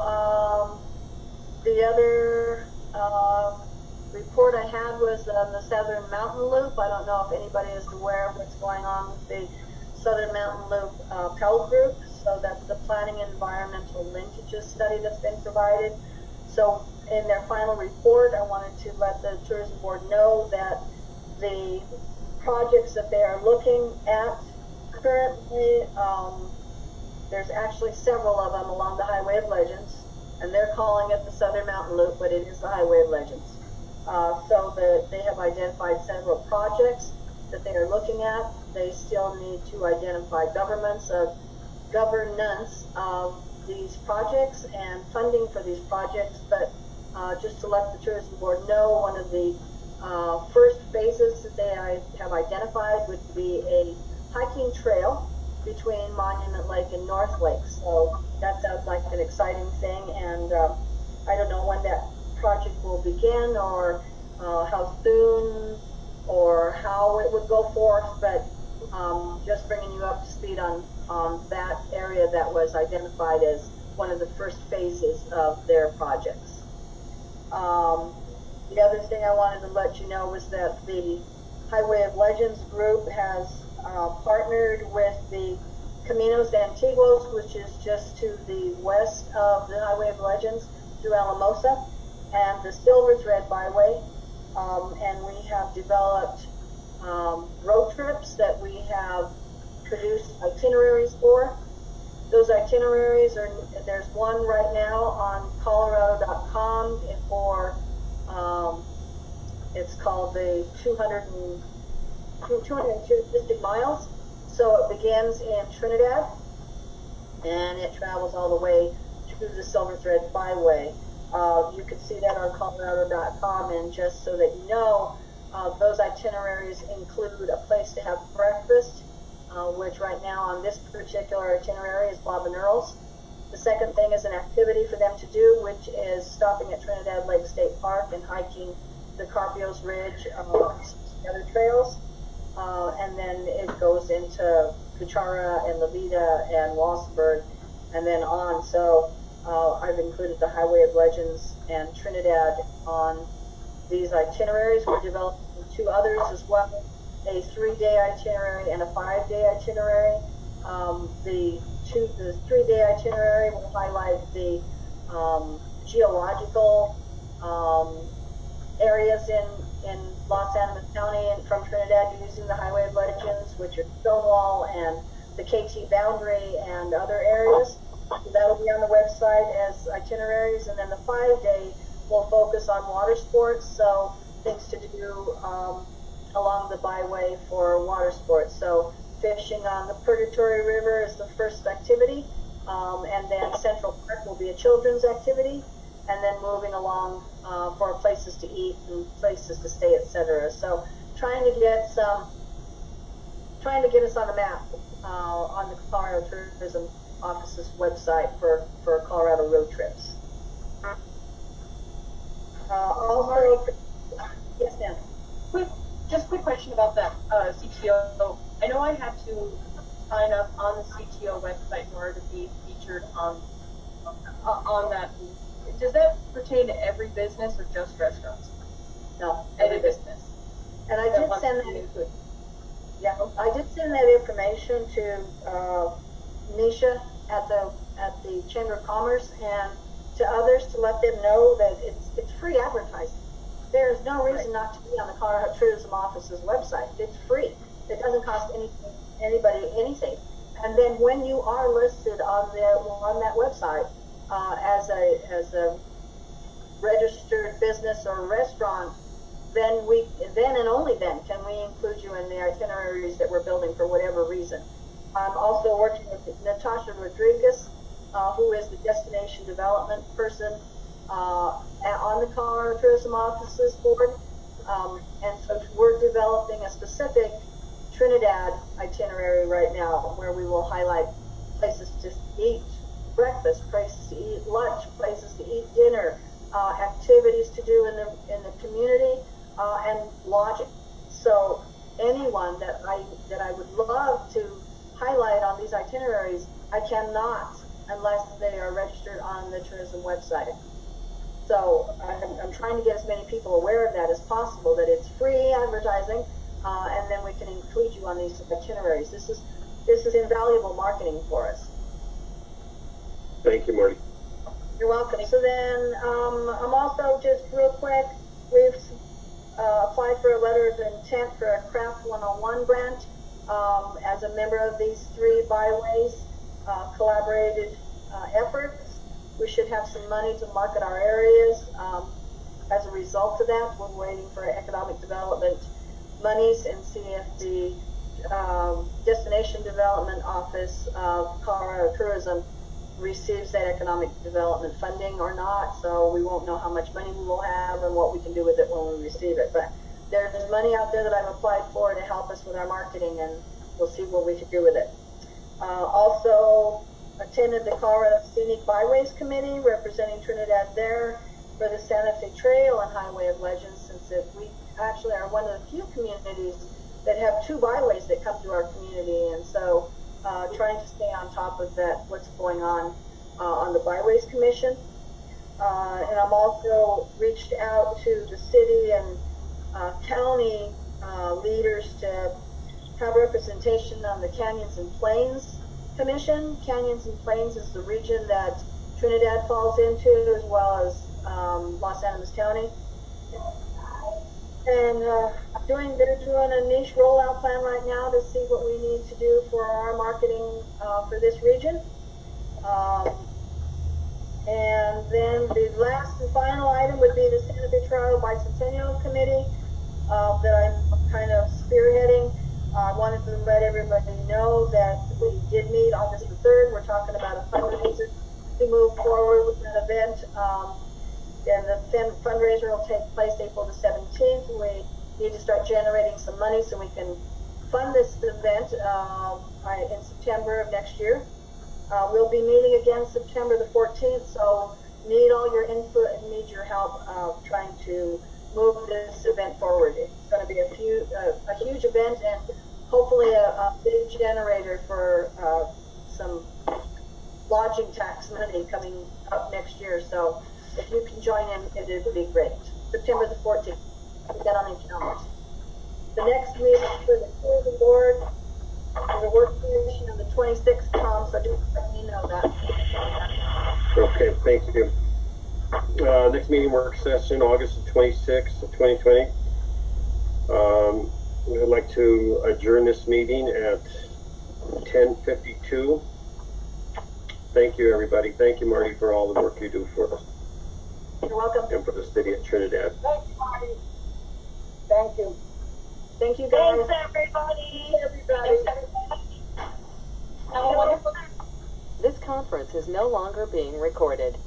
A: the other report I had was on the Southern Mountain Loop. I don't know if anybody is aware of what's going on with the Southern Mountain Loop Pell Group. So that's the planning environmental linkages study that's been provided. So in their final report, I wanted to let the tourism board know that the projects that they are looking at currently, there's actually several of them along the Highway of Legends, and they're calling it the Southern Mountain Loop, but it is the Highway of Legends. They have identified several projects that they are looking at. They still need to identify governance of these projects and funding for these projects, but just to let the tourism board know, one of the first phases that they have identified would be a hiking trail between Monument Lake and North Lake. So that sounds like an exciting thing, and I don't know when that project will begin or how soon or how it would go forth, but just bringing you up to speed on that area that was identified as one of the first phases of their projects. The other thing I wanted to let you know was that the Highway of Legends group has partnered with the Caminos Antiguos, which is just to the west of the Highway of Legends through Alamosa, and the Silver Thread Byway, and we have developed road trips that we have produced itineraries for. Those itineraries there's one right now on Colorado.com for, it's called the 250 miles. So it begins in Trinidad, and it travels all the way through the Silver Thread Byway. You can see that on Colorado.com, and just so that you know, those itineraries include a place to have breakfast, which right now on this particular itinerary is Bob and Earl's. The second thing is an activity for them to do, which is stopping at Trinidad Lake State Park and hiking the Carpios Ridge, other trails. And then it goes into Cuchara and La Vida and Walsenburg and then on. So I've included the Highway of Legends and Trinidad on these itineraries. We're developing two others as well, a 3-day itinerary and a 5-day itinerary. The 3-day itinerary will highlight the geological areas in Los Animas County and from Trinidad using the Highway of Legends, which are Stonewall and the KT boundary and other areas. So that'll be on the website as itineraries, and then the 5-day will focus on water sports, so things to do along the byway for water sports. So fishing on the Purgatory River is the first activity, and then Central Park will be a children's activity, and then moving along for places to eat and places to stay, etc. So trying to get us on the map on the Colorado Tourism Office's website for Colorado road trips. Also, yes, ma'am.
F: Quick question about that CTO. I know I had to sign up on the CTO website in order to be featured on that. Does that pertain to every business or just restaurants?
A: No,
F: Every business.
A: And I did send that. Yeah, I did send that information to Nisha at the Chamber of Commerce and to others to let them know that it's free advertising. there's no reason not to be on the Colorado Tourism Office's website. It's free. It doesn't cost anybody anything. And then when you are listed on that website as a registered business or restaurant, then and only then can we include you in the itineraries that we're building for whatever reason. I'm also working with Natasha Rodriguez, who is the destination development person on the Colorado Tourism Office's board. And so we're developing a specific Trinidad itinerary right now, where we will highlight places to eat breakfast, places to eat lunch, places to eat dinner, activities to do in the community, and lodging. So anyone that I would love to highlight on these itineraries, I cannot unless they are registered on the tourism website. So I'm trying to get as many people aware of that as possible, that it's free advertising, and then we can include you on these itineraries. This is invaluable marketing for us.
B: Thank you, Marty.
A: You're welcome. So then, I'm also just real quick, we've applied for a letter of intent for a Craft 101 grant as a member of these 3 byways collaborated efforts. We should have some money to market our areas. As a result of that, we're waiting for economic development monies and see if the Destination Development Office of Colorado Tourism receives that economic development funding or not. So we won't know how much money we will have and what we can do with it when we receive it. But there's money out there that I've applied for to help us with our marketing, and we'll see what we can do with it. Also attended the Colorado Scenic Byways Committee, representing Trinidad there for the Santa Fe Trail and Highway of Legends, since we actually are one of the few communities that have 2 byways that come through our community, and so trying to stay on top of that, what's going on the Byways Commission. And I'm also reached out to the city and county leaders to have representation on the Canyons and Plains Commission. Canyons and Plains is the region that Trinidad falls into, as well as Los Animas County. And they're doing a niche rollout plan right now to see what we need to do for our marketing for this region. And then the last and final item would be the Santa Fe Trail Bicentennial Committee that I'm kind of spearheading. I wanted to let everybody know that we did meet August the 3rd. We're talking about a fundraiser to move forward with that event. And the fundraiser will take place April the 17th. We need to start generating some money so we can fund this event in September of next year. We'll be meeting again September the 14th, so need all your input and need your help trying to move this event forward. It's going to be a huge event, and hopefully a big generator for some lodging tax money coming up next year. So if you can join in, it would be great. September the 14th. Put that on your calendars. The next meeting for the tourism board is a work session on the 26th, Tom, so just let me know that.
B: Okay, thank you. Next meeting work session, August 26th of 2020. I'd like to adjourn this meeting at 10:52. Thank you, everybody. Thank you, Marty, for all the work you do for us.
A: You're welcome.
B: And for the city of Trinidad.
D: Thank you, Marty. Thank you.
A: Thank you, guys.
C: Thanks, everybody.
F: Have a wonderful
G: This conference is no longer being recorded.